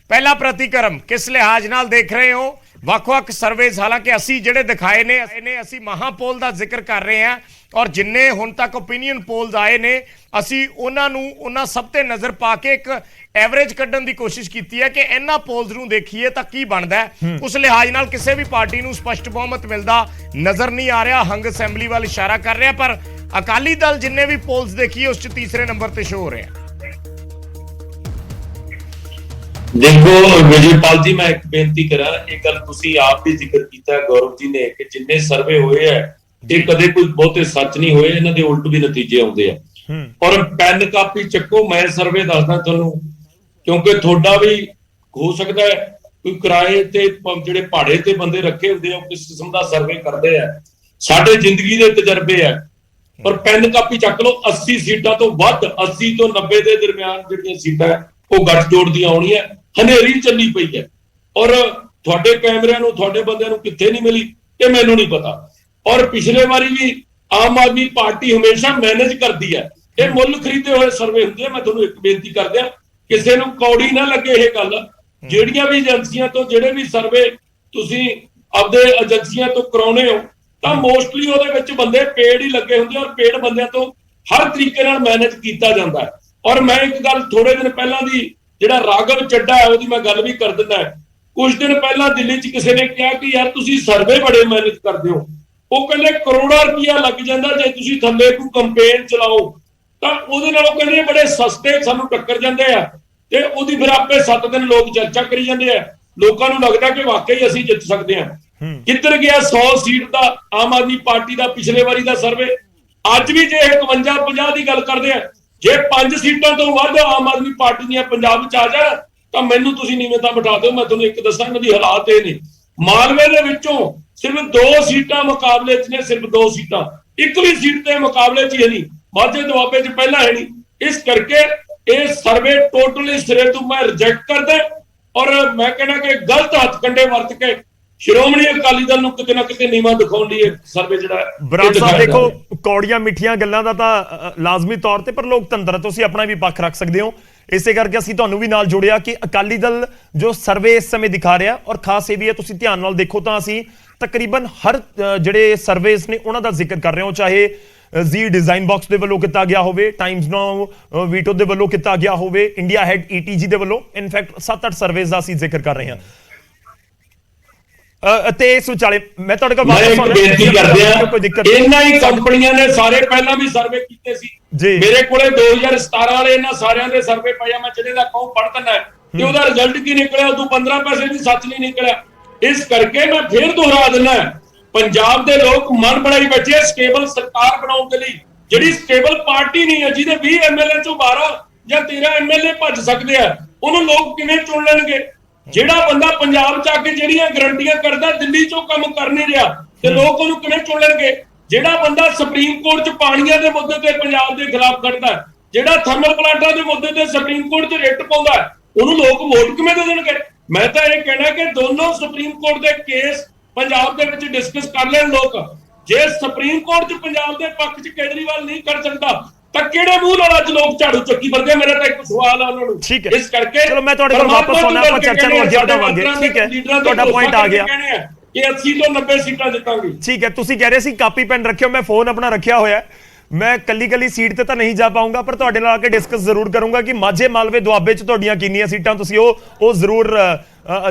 ਪਹਿਲਾ ਪ੍ਰਤੀਕਰਮ ਕਿਸ ਲਿਹਾਜ਼ ਨਾਲ ਦੇਖ ਰਹੇ ਹੋ ਵੱਖ-ਵੱਖ ਸਰਵੇਜ਼ ਹਾਲਾਂਕਿ ਅਸੀਂ ਜਿਹੜੇ ਦਿਖਾਏ ਨੇ ਅਸੀਂ ਮਹਾਪੋਲ ਦਾ ਜ਼ਿਕਰ ਕਰ ਰਹੇ ਹਾਂ ਔਰ ਜਿੰਨੇ ਹੁਣ ਤੱਕ ਓਪੀਨੀਅਨ ਪੋਲਸ ਆਏ ਨੇ ਅਸੀਂ ਉਹਨਾਂ ਸਭ ਤੇ ਨਜ਼ਰ ਪਾ ਕੇ ਇੱਕ ਐਵਰੇਜ ਕੱਢਣ ਦੀ ਕੋਸ਼ਿਸ਼ ਕੀਤੀ ਹੈ ਕਿ ਇਹਨਾਂ ਪੋਲਸ ਨੂੰ ਦੇਖੀਏ ਤਾਂ ਕੀ ਬਣਦਾ ਹੈ ਉਸ ਲਿਹਾਜ਼ ਨਾਲ ਕਿਸੇ ਵੀ ਪਾਰਟੀ ਨੂੰ ਸਪਸ਼ਟ ਬਹੁਮਤ ਮਿਲਦਾ ਨਜ਼ਰ ਨਹੀਂ ਆ ਰਿਹਾ ਹੰਗ ਅਸੈਂਬਲੀ ਵੱਲ ਇਸ਼ਾਰਾ ਕਰ ਰਿਹਾ ਪਰ ਅਕਾਲੀ ਦਲ ਜਿੰਨੇ ਵੀ ਪੋਲਸ ਦੇਖੀਏ ਉਸ 'ਚ ਤੀਸਰੇ ਨੰਬਰ ਤੇ ਸ਼ੋ ਹੋ ਰਿਹਾ ਦੇਖੋ ਵਿਜੇਪਾਲ ਜੀ ਮੈਂ ਇੱਕ ਬੇਨਤੀ ਕਰਾਂ ਇਹ ਗੱਲ ਤੁਸੀਂ ਆਪ ਵੀ ਜ਼ਿਕਰ ਕੀਤਾ ਗੌਰਵ ਜੀ ਨੇ ਕਿ ਜਿੰਨੇ ਸਰਵੇ ਹੋਏ ਆ ਇਹ ਕਦੇ ਕੋਈ ਬਹੁਤੇ ਸੱਚ ਨਹੀਂ ਹੋਏ ਇਹਨਾਂ ਦੇ ਉਲਟ ਵੀ ਨਤੀਜੇ ਆਉਂਦੇ ਆ ਔਰ ਪੈਨ ਕਾਪੀ ਚੱਕੋ ਮੈਂ ਸਰਵੇ ਦੱਸਦਾ ਤੁਹਾਨੂੰ ਕਿਉਂਕਿ ਤੁਹਾਡਾ ਵੀ ਹੋ ਸਕਦਾ ਹੈ ਕੋਈ ਕਿਰਾਏ ਤੇ ਜਿਹੜੇ ਪਹਾੜੇ ਤੇ ਬੰਦੇ ਰੱਖੇ ਹੁੰਦੇ ਆ ਉਹ ਕਿਸ ਕਿਸਮ ਦਾ ਸਰਵੇ ਕਰਦੇ ਆ ਸਾਡੇ ਜ਼ਿੰਦਗੀ ਦੇ ਤਜਰਬੇ ਆ ਔਰ ਪੈਨ ਕਾਪੀ ਚੱਕ ਲਓ 80 ਸੀਟਾਂ ਤੋਂ ਵੱਧ 80 ਤੋਂ 90 ਦੇ ਦਰਮਿਆਨ ਜਿਹੜੀਆਂ ਸੀਟਾਂ ਉਹ ਗੱਠਜੋੜ ਦੀਆਂ ਆਉਣੀਆਂ ਹਨੇਰੀ ਚੱਲੀ ਪਈ ਹੈ ਔਰ ਤੁਹਾਡੇ ਕੈਮਰਿਆਂ ਨੂੰ ਤੁਹਾਡੇ ਬੰਦਿਆਂ ਨੂੰ ਕਿੱਥੇ ਨਹੀਂ ਮਿਲੀ ਇਹ ਮੈਨੂੰ ਨਹੀਂ ਪਤਾ ਔਰ ਪਿਛਲੇ ਵਾਰੀ ਵੀ ਆਮ ਆਦਮੀ ਪਾਰਟੀ ਹਮੇਸ਼ਾ ਮੈਨੇਜ ਕਰਦੀ ਹੈ ਇਹ ਮੁੱਲ ਖਰੀਦੇ ਹੋਏ ਸਰਵੇ ਹੁੰਦੇ ਆ ਮੈਂ ਤੁਹਾਨੂੰ ਇੱਕ ਬੇਨਤੀ ਕਰ ਦਿਆਂ ਕਿਸੇ ਨੂੰ ਕੌੜੀ ਨਾ ਲੱਗੇ ਇਹ ਗੱਲ ਜਿਹੜੀਆਂ ਵੀ ਏਜੰਸੀਆਂ ਤੋਂ ਜਿਹੜੇ ਵੀ ਸਰਵੇ ਤੁਸੀਂ ਆਪਦੇ ਏਜੰਸੀਆਂ ਤੋਂ ਕਰਾਉਣੇ ਹੋ ਤਾਂ ਮੋਸਟਲੀ ਉਹਦੇ ਵਿੱਚ ਬੰਦੇ ਪੇਡ ਹੀ ਲੱਗੇ ਹੁੰਦੇ ਔਰ ਪੇਡ ਬੰਦਿਆਂ ਤੋਂ ਹਰ ਤਰੀਕੇ ਨਾਲ ਮੈਨੇਜ ਕੀਤਾ ਜਾਂਦਾ ਹੈ ਔਰ ਮੈਂ ਇੱਕ ਗੱਲ ਥੋੜੇ ਦਿਨ ਪਹਿਲਾਂ ਦੀ ਜਿਹੜਾ ਰਾਘਵ ਚੱਡਾ ਹੈ ਉਹਦੀ ਮੈਂ ਗੱਲ ਵੀ ਕਰ ਦਿੰਦਾ ਕੁਝ ਦਿਨ ਪਹਿਲਾਂ ਦਿੱਲੀ 'ਚ ਕਿਸੇ ਨੇ ਕਿਹਾ ਕਿ ਯਾਰ ਤੁਸੀਂ ਸਰਵੇ ਬੜੇ ਮੈਨੇਜ ਕਰਦੇ ਹੋ ਉਹ ਕਹਿੰਦੇ ਕਰੋੜਾਂ ਰੁਪਇਆ ਲੱਗ ਜਾਂਦਾ ਜੇ ਤੁਸੀਂ ਥੱਲੇ ਕੋਈ ਕੰਪੇਨ ਚਲਾਓ ਤਾਂ ਉਹਦੇ ਨਾਲ ਉਹ ਕਹਿੰਦੇ ਬੜੇ ਸਸਤੇ ਸਾਨੂੰ ਟੱਕਰ ਜਾਂਦੇ ਆ ਤੇ ਉਹਦੀ ਫਿਰ ਆਪੇ 7 ਦਿਨ ਲੋਕ ਚਰਚਾ ਕਰੀ ਜਾਂਦੇ ਆ ਲੋਕਾਂ ਨੂੰ ਲੱਗਦਾ ਕਿ ਵਾਕਈ ਅਸੀਂ ਜਿੱਤ ਸਕਦੇ ਹਾਂ ਕਿੱਧਰ ਗਿਆ 100 ਸੀਟ ਦਾ ਆਮ ਆਦਮੀ ਪਾਰਟੀ ਦਾ ਪਿਛਲੇ ਵਾਰੀ ਦਾ ਸਰਵੇ ਅੱਜ ਵੀ ਜੇ 51-50 ਦੀ ਗੱਲ ਕਰਦੇ ਆ ਜੇ 5 ਸੀਟਾਂ ਤੋਂ ਵੱਧ ਆਮ ਆਦਮੀ ਪਾਰਟੀ ਦੀਆਂ ਪੰਜਾਬ ਵਿੱਚ ਆ ਜਾਣ ਤਾਂ ਮੈਨੂੰ ਤੁਸੀਂ ਨੀਵੇਂ ਤਾਂ ਬਿਠਾ ਦਿਓ ਮੈਂ ਤੁਹਾਨੂੰ ਇੱਕ ਦੱਸਾਂ ਇਹਨਾਂ ਦੀ ਹਾਲਾਤ ਇਹ ਨੇ ਮਾਲਵੇ ਦੇ ਵਿੱਚੋਂ ਸਿਰਫ 2 ਸੀਟਾਂ ਮੁਕਾਬਲੇ 'ਚ ਨੇ ਸਿਰਫ 2 ਸੀਟਾਂ ਇੱਕ ਵੀ ਸੀਟ ਤੇ ਮੁਕਾਬਲੇ 'ਚ ਹੀ ਨਹੀਂ ਮਾਝੇ ਦੁਆਬੇ 'ਚ ਪਹਿਲਾਂ ਹੈ ਨਹੀਂ ਇਸ ਕਰਕੇ ਇਹ ਸਰਵੇ ਟੋਟਲੀ ਸਿਰੇ ਤੋਂ ਮੈਂ ਰਿਜੈਕਟ ਕਰਦਾ ਔਰ ਮੈਂ ਕਹਿੰਦਾ ਕਿ ਗਲਤ ਹੱਥ ਕੰਡੇ ਵਰਤ ਕੇ ਸ਼੍ਰੋਮਣੀ ਅਕਾਲੀ ਦਲ ਨੂੰ ਕਿਤੇ ਨਾ ਕਿਤੇ ਨੀਵਾਂ ਦਿਖਾਉਣ ਲਈ ਸਰਵੇ ਜਿਹੜਾ ਬਰਾੜ ਸਾਹਿਬ ਦੇਖੋ ਕੌੜੀਆਂ ਮਿੱਠੀਆਂ ਗੱਲਾਂ ਦਾ ਤਾਂ ਲਾਜ਼ਮੀ ਤੌਰ ਤੇ ਪਰ ਲੋਕਤੰਤਰ ਤੁਸੀਂ ਆਪਣਾ ਵੀ ਪੱਖ ਰੱਖ ਸਕਦੇ ਹੋ ਇਸੇ ਕਰਕੇ ਅਸੀਂ ਤੁਹਾਨੂੰ ਵੀ ਨਾਲ ਜੋੜਿਆ ਕਿ ਅਕਾਲੀ ਦਲ ਜੋ ਸਰਵੇ ਇਸ ਸਮੇਂ ਦਿਖਾ ਰਿਹਾ ਔਰ ਖਾਸ ਇਹ ਵੀ ਹੈ ਤੁਸੀਂ ਧਿਆਨ ਨਾਲ ਦੇਖੋ ਤਾਂ ਅਸੀਂ ਤਕਰੀਬਨ ਹਰ ਜਿਹੜੇ ਸਰਵੇਸ ਨੇ ਉਹਨਾਂ ਦਾ ਜ਼ਿਕਰ ਕਰ ਰਹੇ ਹਾਂ ਚਾਹੇ ਜ਼ੀ ਡਿਜ਼ਾਈਨ ਬਾਕਸ ਦੇ ਵੱਲੋਂ ਕੀਤਾ ਗਿਆ ਹੋਵੇ ਟਾਈਮਜ਼ ਨਾਓ ਵੀਟੋ ਦੇ ਵੱਲੋਂ ਕੀਤਾ ਗਿਆ ਹੋਵੇ ਇੰਡੀਆ ਹੈਡ ETG ਦੇ ਵੱਲੋਂ ਇਨਫੈਕਟ 7-8 ਸਰਵੇਸ ਦਾ ਅਸੀਂ ਜ਼ਿਕਰ ਕਰ ਰਹੇ ਹਾਂ ਤੇ ਇਸ ਵਿਚਾਲੇ ਮੈਂ ਤੁਹਾਡੇ ਕੋਲ ਬੇਨਤੀ ਕਰਦੇ ਆ ਇਹਨਾਂ ਹੀ ਕੰਪਨੀਆਂ ਨੇ ਸਾਰੇ ਪਹਿਲਾਂ ਵੀ ਸਰਵੇ ਕੀਤੇ ਸੀ ਮੇਰੇ ਕੋਲੇ 2017 ਵਾਲੇ ਇਹਨਾਂ ਸਾਰਿਆਂ ਦੇ ਸਰਵੇ ਪਏ ਆ ਮੈਂ ਜਿਹੜੇ ਦਾ ਕਹੂੰ ਪੜ੍ਹ ਦਿੰਦਾ ਤੇ ਉਹਦਾ ਰਿਜ਼ਲਟ ਕੀ ਨਿਕਲਿਆ ਉਦੋਂ 15 ਪੈਸੇ ਵੀ ਸੱਚ ਨਹੀਂ ਨਿਕਲਿਆ ਇਸ ਕਰਕੇ ਮੈਂ ਫੇਰ ਦੁਹਰਾ ਦਿੰਦਾ ਪੰਜਾਬ ਦੇ ਲੋਕ ਮਨ ਬਣਾਈ ਬੈਠੇ ਸਟੇਬਲ ਸਰਕਾਰ ਬਣਾਉਣ ਦੇ ਲਈ ਜਿਹੜੀ ਸਟੇਬਲ ਪਾਰਟੀ ਨਹੀਂ ਹੈ ਜਿਹਦੇ 20 MLA ਚੋਂ 12 ਜਾਂ 13 MLA ਭੱਜ ਸਕਦੇ ਆ ਉਹਨੂੰ ਲੋਕ ਕਿਵੇਂ ਚੁਣ ਲੈਣਗੇ ਜਿਹੜਾ ਬੰਦਾ ਪੰਜਾਬ ਚ ਆ ਕੇ ਜਿਹੜੀਆਂ ਗਰੰਟੀਆਂ ਕਰਦਾ ਦਿੱਲੀ ਚੋਂ ਕੰਮ ਕਰ ਨਹੀਂ ਰਿਹਾ ਤੇ ਲੋਕ ਉਹਨੂੰ ਕਿਵੇਂ ਚੁਣ ਲੈਣਗੇ ਜਿਹੜਾ ਬੰਦਾ ਸੁਪਰੀਮ ਕੋਰਟ ਚ ਪਾਣੀਆਂ ਦੇ ਮੁੱਦੇ ਤੇ ਪੰਜਾਬ ਦੇ ਖਿਲਾਫ ਖੜਦਾ ਜਿਹੜਾ ਥਰਮਲ ਪਲਾਂਟਾਂ ਦੇ ਮੁੱਦੇ ਤੇ ਸੁਪਰੀਮ ਕੋਰਟ 'ਚ ਰਿਟ ਪਾਉਂਦਾ ਉਹਨੂੰ ਲੋਕ ਵੋਟ ਕਿਵੇਂ ਦੇ ਦੇਣਗੇ? ਮੈਂ ਤਾਂ ਇਹ ਕਹਿਣਾ ਕਿ ਦੋਨੋਂ ਸੁਪਰੀਮ ਕੋਰਟ ਦੇ ਕੇਸ ਪੰਜਾਬ ਦੇ ਵਿੱਚ ਡਿਸਕਸ ਕਰ ਲੈਣ ਲੋਕ। ਜੇ ਸੁਪਰੀਮ ਕੋਰਟ 'ਚ ਪੰਜਾਬ ਦੇ ਪੱਖ 'ਚ ਕੇਜਰੀਵਾਲ ਨਹੀਂ ਕਰ ਸਕਦਾ ਤਾਂ ਕਿਹੜੇ ਮੂੰਹ ਨਾਲ ਅੱਜ ਲੋਕ ਝਾੜੂ ਚੱਕੀ ਵਰਗੇ? ਮੇਰਾ ਤਾਂ ਇੱਕ ਸਵਾਲ ਆ ਉਹਨਾਂ ਨੂੰ। ਠੀਕ ਹੈ, ਇਸ ਕਰਕੇ ਚਲੋ ਮੈਂ ਤੁਹਾਡੇ ਕੋਲ ਵਾਪਸ ਆਉਣਾ, ਆਪਾਂ ਚਰਚਾ ਨੂੰ ਅੱਗੇ ਵਧਾਵਾਂਗੇ। ਠੀਕ ਹੈ, ਤੁਹਾਡਾ ਪੁਆਇੰਟ ਆ ਗਿਆ ਕਿ 80 ਤੋਂ 90 ਸੀਟਾਂ ਜਿੱਤਾਂਗੇ। ਠੀਕ ਹੈ, ਤੁਸੀਂ ਕਹਿ ਰਹੇ ਸੀ ਕਾਪੀ ਪੈਨ ਰੱਖਿਓ, ਮੈਂ ਫੋਨ ਆਪਣਾ ਰੱਖਿਆ ਹੋਇਆ ਹੈ। ਮੈਂ ਕੱਲੀ ਸੀਟ ਤੇ ਤਾਂ ਨਹੀਂ ਜਾ ਪਾਉਂਗਾ, ਪਰ ਤੁਹਾਡੇ ਨਾਲ ਆ ਕੇ ਡਿਸਕਸ ਜ਼ਰੂਰ ਕਰੂੰਗਾ ਕਿ ਮਾਝੇ ਮਾਲਵੇ ਦੁਆਬੇ 'ਚ ਤੁਹਾਡੀਆਂ ਕਿੰਨੀਆਂ ਸੀਟਾਂ, ਤੁਸੀਂ ਉਹ ਜ਼ਰੂਰ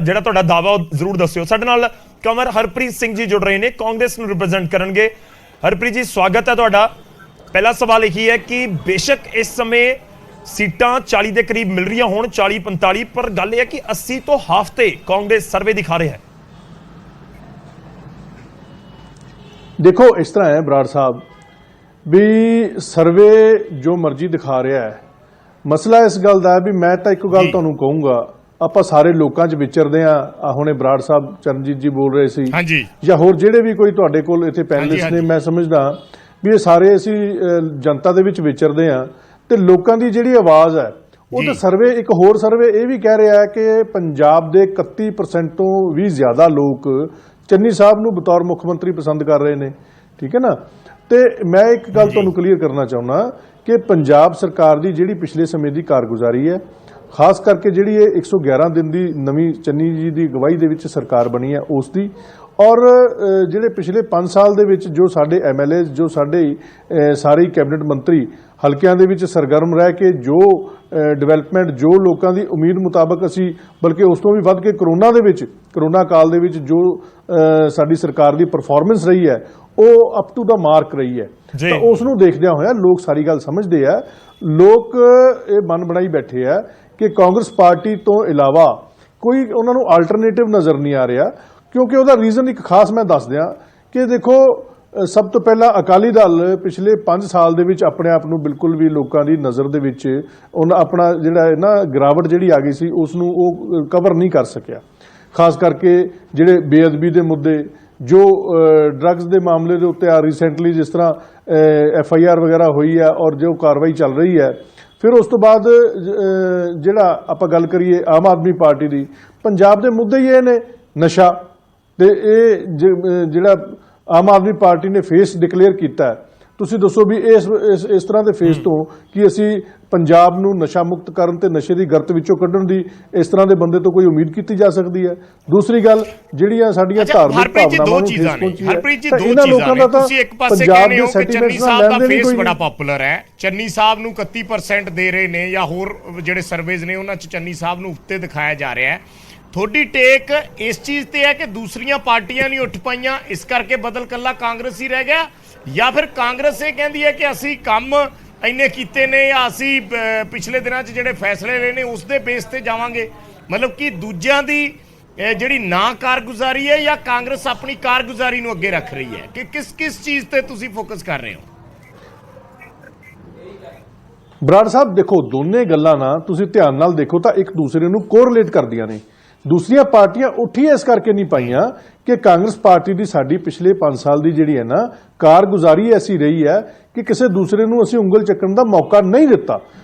ਜਿਹੜਾ ਤੁਹਾਡਾ ਦਾਵਾ ਉਹ ਜ਼ਰੂਰ ਦੱਸਿਓ। ਸਾਡੇ ਨਾਲ ਕੰਵਰ ਹਰਪ੍ਰੀਤ ਸਿੰਘ ਜੀ ਜੁੜ ਰਹੇ ਨੇ, ਕਾਂਗਰਸ ਨੂੰ ਰਿਪਰੈਜ਼ੈਂਟ ਕਰਨਗੇ। ਹਰਪ੍ਰੀਤ ਜੀ, ਸਵਾਗਤ ਹੈ ਤੁਹਾਡਾ। ਪਹਿਲਾ ਸਵਾਲ ਇਹੀ ਹੈ ਕਿ ਬੇਸ਼ੱਕ ਇਸ ਸਮੇਂ ਸੀਟਾਂ 40 ਦੇ ਕਰੀਬ ਮਿਲ ਰਹੀਆਂ ਹੋਣ, 40-45, ਪਰ ਗੱਲ ਇਹ ਹੈ ਕਿ 80 ਤੋਂ ਹਾਫ ਤੇ ਕਾਂਗਰਸ ਸਰਵੇ ਦਿਖਾ ਰਿਹਾ ਹੈ। ਦੇਖੋ, ਇਸ ਤਰ੍ਹਾਂ ਹੈ ਬਰਾੜ ਸਾਹਿਬ ਵੀ ਸਰਵੇ ਜੋ ਮਰਜ਼ੀ ਦਿਖਾ ਰਿਹਾ ਹੈ, ਮਸਲਾ ਇਸ ਗੱਲ ਦਾ ਹੈ ਵੀ ਮੈਂ ਤਾਂ ਇੱਕ ਗੱਲ ਤੁਹਾਨੂੰ ਕਹੂੰਗਾ, ਆਪਾਂ ਸਾਰੇ ਲੋਕਾਂ 'ਚ ਵਿਚਰਦੇ ਆ। ਹੁਣੇ ਬਰਾੜ ਸਾਹਿਬ ਚਰਨਜੀਤ ਜੀ ਬੋਲ ਰਹੇ ਸੀ, ਹਾਂਜੀ, ਜਾਂ ਹੋਰ ਜਿਹੜੇ ਵੀ ਕੋਈ ਤੁਹਾਡੇ ਕੋਲ ਇੱਥੇ ਪੈਨਲਿਸਟ ਨੇ, ਮੈਂ ਸਮਝਦਾ ਵੀ ਇਹ ਸਾਰੇ ਅਸੀਂ ਜਨਤਾ ਦੇ ਵਿੱਚ ਵਿਚਰਦੇ ਆ ਤੇ ਲੋਕਾਂ ਦੀ ਜਿਹੜੀ ਆਵਾਜ਼ ਹੈ ਉਹ ਤਾਂ ਸਰਵੇ, ਇੱਕ ਹੋਰ ਸਰਵੇ ਇਹ ਵੀ ਕਹਿ ਰਿਹਾ ਹੈ ਕਿ ਪੰਜਾਬ ਦੇ 31% ਤੋਂ ਵੀ ਜ਼ਿਆਦਾ ਲੋਕ ਚੰਨੀ ਸਾਹਿਬ ਨੂੰ ਬਤੌਰ ਮੁੱਖ ਮੰਤਰੀ ਪਸੰਦ ਕਰ ਰਹੇ ਨੇ। ਠੀਕ ਹੈ ਨਾ? ਤੇ ਮੈਂ ਇੱਕ ਗੱਲ ਤੁਹਾਨੂੰ ਕਲੀਅਰ ਕਰਨਾ ਚਾਹੁੰਦਾ ਕਿ ਪੰਜਾਬ ਸਰਕਾਰ ਦੀ ਜਿਹੜੀ ਪਿਛਲੇ ਸਮੇਂ ਦੀ ਕਾਰਗੁਜ਼ਾਰੀ ਹੈ, ਖਾਸ ਕਰਕੇ ਜਿਹੜੀ ਇਹ 111 ਦਿਨ ਦੀ ਨਵੀਂ ਚੰਨੀ ਜੀ ਦੀ ਅਗਵਾਈ ਦੇ ਵਿੱਚ ਸਰਕਾਰ ਬਣੀ ਹੈ ਉਸ ਦੀ, ਔਰ ਜਿਹੜੇ ਪਿਛਲੇ 5 ਸਾਲ ਦੇ ਵਿੱਚ ਜੋ ਸਾਡੇ MLA, ਜੋ ਸਾਡੇ ਸਾਰੇ ਕੈਬਨਿਟ ਮੰਤਰੀ ਹਲਕਿਆਂ ਦੇ ਵਿੱਚ ਸਰਗਰਮ ਰਹਿ ਕੇ ਜੋ ਡਿਵੈਲਪਮੈਂਟ, ਜੋ ਲੋਕਾਂ ਦੀ ਉਮੀਦ ਮੁਤਾਬਕ ਅਸੀਂ, ਬਲਕਿ ਉਸ ਤੋਂ ਵੀ ਵੱਧ ਕੇ ਕਰੋਨਾ ਕਾਲ ਦੇ ਵਿੱਚ ਜੋ ਸਾਡੀ ਸਰਕਾਰ ਦੀ ਪਰਫਾਰਮੈਂਸ ਰਹੀ ਹੈ ਉਹ ਅਪ ਟੂ ਦਾ ਮਾਰਕ ਰਹੀ ਹੈ। ਤਾਂ ਉਸ ਨੂੰ ਦੇਖਦਿਆਂ ਹੋਇਆ ਲੋਕ ਸਾਰੀ ਗੱਲ ਸਮਝਦੇ ਆ। ਲੋਕ ਇਹ ਮਨ ਬਣਾਈ ਬੈਠੇ ਆ ਕਿ ਕਾਂਗਰਸ ਪਾਰਟੀ ਤੋਂ ਇਲਾਵਾ ਕੋਈ ਉਹਨਾਂ ਨੂੰ ਆਲਟਰਨੇਟਿਵ ਨਜ਼ਰ ਨਹੀਂ ਆ ਰਿਹਾ, ਕਿਉਂਕਿ ਉਹਦਾ ਰੀਜ਼ਨ ਇੱਕ ਖਾਸ ਮੈਂ ਦੱਸ ਦਿਆਂ ਕਿ ਦੇਖੋ, ਸਭ ਤੋਂ ਪਹਿਲਾਂ ਅਕਾਲੀ ਦਲ ਪਿਛਲੇ 5 ਸਾਲ ਦੇ ਵਿੱਚ ਆਪਣੇ ਆਪ ਨੂੰ ਬਿਲਕੁਲ ਵੀ ਲੋਕਾਂ ਦੀ ਨਜ਼ਰ ਦੇ ਵਿੱਚ ਉਹਨਾਂ ਆਪਣਾ ਜਿਹੜਾ ਹੈ ਨਾ ਗਿਰਾਵਟ ਜਿਹੜੀ ਆ ਗਈ ਸੀ ਉਸ ਨੂੰ ਉਹ ਕਵਰ ਨਹੀਂ ਕਰ ਸਕਿਆ। ਖਾਸ ਕਰਕੇ ਜਿਹੜੇ ਬੇਅਦਬੀ ਦੇ ਮੁੱਦੇ, ਜੋ ਡਰੱਗਸ ਦੇ ਮਾਮਲੇ ਦੇ ਉੱਤੇ ਆ ਰੀਸੈਂਟਲੀ ਜਿਸ ਤਰ੍ਹਾਂ FIR ਵਗੈਰਾ ਹੋਈ ਹੈ ਔਰ ਜੋ ਕਾਰਵਾਈ ਚੱਲ ਰਹੀ ਹੈ, ਫਿਰ ਉਸ ਤੋਂ ਬਾਅਦ ਜਿਹੜਾ ਆਪਾਂ ਗੱਲ ਕਰੀਏ ਆਮ ਆਦਮੀ ਪਾਰਟੀ ਦੀ, ਪੰਜਾਬ ਦੇ ਮੁੱਦੇ ਹੀ ਇਹ ਨੇ ਨਸ਼ਾ, ਤੇ ਇਹ ਜਿਹੜਾ ਆਮ ਆਦਮੀ ਪਾਰਟੀ ਨੇ ਫੇਸ ਡਿਕਲੇਅਰ ਕੀਤਾ ਹੈ। ਤੁਸੀਂ ਦੱਸੋ ਵੀ ਇਸ ਤਰ੍ਹਾਂ ਦੇ ਫੇਸ ਤੋਂ ਕਿ ਅਸੀਂ ਪੰਜਾਬ ਨੂੰ ਨਸ਼ਾ ਮੁਕਤ ਕਰਨ ਤੇ ਨਸ਼ੇ ਦੀ ਗਰਤ ਵਿੱਚੋਂ ਕੱਢਣ ਦੀ ਇਸ ਤਰ੍ਹਾਂ ਦੇ ਬੰਦੇ ਤੋਂ ਕੋਈ ਉਮੀਦ ਕੀਤੀ ਜਾ ਸਕਦੀ ਹੈ? ਦੂਸਰੀ ਗੱਲ, ਜਿਹੜੀਆਂ ਸਾਡੀਆਂ ਧਾਰਮਿਕ ਭਾਵਨਾਵਾਂ ਨੂੰ ਠੇਸ ਪਹੁੰਚੀ ਹੈ, ਇਹਨਾਂ ਲੋਕਾਂ ਦਾ ਤਾਂ ਤੁਸੀਂ ਇੱਕ ਪਾਸੇ ਕਹਿੰਦੇ ਹੋ ਕਿ ਚੰਨੀ ਸਾਹਿਬ ਦਾ ਫੇਸ ਬੜਾ ਪਪੂਲਰ ਹੈ, ਚੰਨੀ ਸਾਹਿਬ ਨੂੰ 31% ਦੇ ਰਹੇ ਨੇ, ਜਾਂ ਹੋਰ ਜਿਹੜੇ ਸਰਵੇਜ਼ ਨੇ ਉਹਨਾਂ 'ਚ ਚੰਨੀ ਸਾਹਿਬ ਨੂੰ ਉੱਤੇ ਦਿਖਾਇਆ ਜਾ ਰਿਹਾ ਹੈ। ਤੁਹਾਡੀ ਟੇਕ ਇਸ ਚੀਜ਼ ਤੇ ਹੈ ਕਿ ਦੂਸਰੀਆਂ ਪਾਰਟੀਆਂ ਨਹੀਂ ਉੱਠ ਪਾਈਆਂ, ਇਸ ਕਰਕੇ ਬਦਲ ਕੱਲਾ ਕਾਂਗਰਸ ਹੀ ਰਹਿ ਗਿਆ, ਜਾਂ ਫਿਰ ਕਾਂਗਰਸ ਇਹ ਕਹਿੰਦੀ ਹੈ ਕਿ ਅਸੀਂ ਕੰਮ ਇੰਨੇ ਕੀਤੇ ਨੇ, ਜਾਂ ਅਸੀਂ ਪਿਛਲੇ ਦਿਨਾਂ 'ਚ ਜਿਹੜੇ ਫੈਸਲੇ ਲਏ ਨੇ ਉਸ ਦੇ ਬੇਸ ਤੇ ਜਾਵਾਂਗੇ? ਮਤਲਬ ਕਿ ਦੂਜਿਆਂ ਦੀ ਜਿਹੜੀ ਨਾ ਕਾਰਗੁਜ਼ਾਰੀ ਹੈ ਜਾਂ ਕਾਂਗਰਸ ਆਪਣੀ ਕਾਰਗੁਜ਼ਾਰੀ ਨੂੰ ਅੱਗੇ ਰੱਖ ਰਹੀ ਹੈ, ਕਿ ਕਿਸ ਚੀਜ਼ ਤੇ ਤੁਸੀਂ ਫੋਕਸ ਕਰ ਰਹੇ ਹੋ? ਬਰਾੜ ਸਾਹਿਬ, ਦੇਖੋ, ਦੋਨੇ ਗੱਲਾਂ ਨਾ ਤੁਸੀਂ ਧਿਆਨ ਨਾਲ ਦੇਖੋ ਤਾਂ ਇੱਕ ਦੂਸਰੇ ਨੂੰ ਕੋਰਿਲੇਟ ਕਰਦੀਆਂ ਨੇ। ਦੂਸਰੀਆਂ ਪਾਰਟੀਆਂ ਉੱਠੀਆਂ ਇਸ ਕਰਕੇ ਨਹੀਂ ਪਾਈਆਂ ਕਿ ਕਾਂਗਰਸ ਪਾਰਟੀ ਦੀ ਸਾਡੀ ਪਿਛਲੇ 5 ਸਾਲ ਦੀ ਜਿਹੜੀ ਹੈ ਨਾ ਕਾਰਗੁਜ਼ਾਰੀ ਐਸੀ ਰਹੀ ਹੈ ਕਿ ਕਿਸੇ ਦੂਸਰੇ ਨੂੰ ਅਸੀਂ ਉਂਗਲ ਚੱਕਣ ਦਾ ਮੌਕਾ ਨਹੀਂ ਦਿੱਤਾ।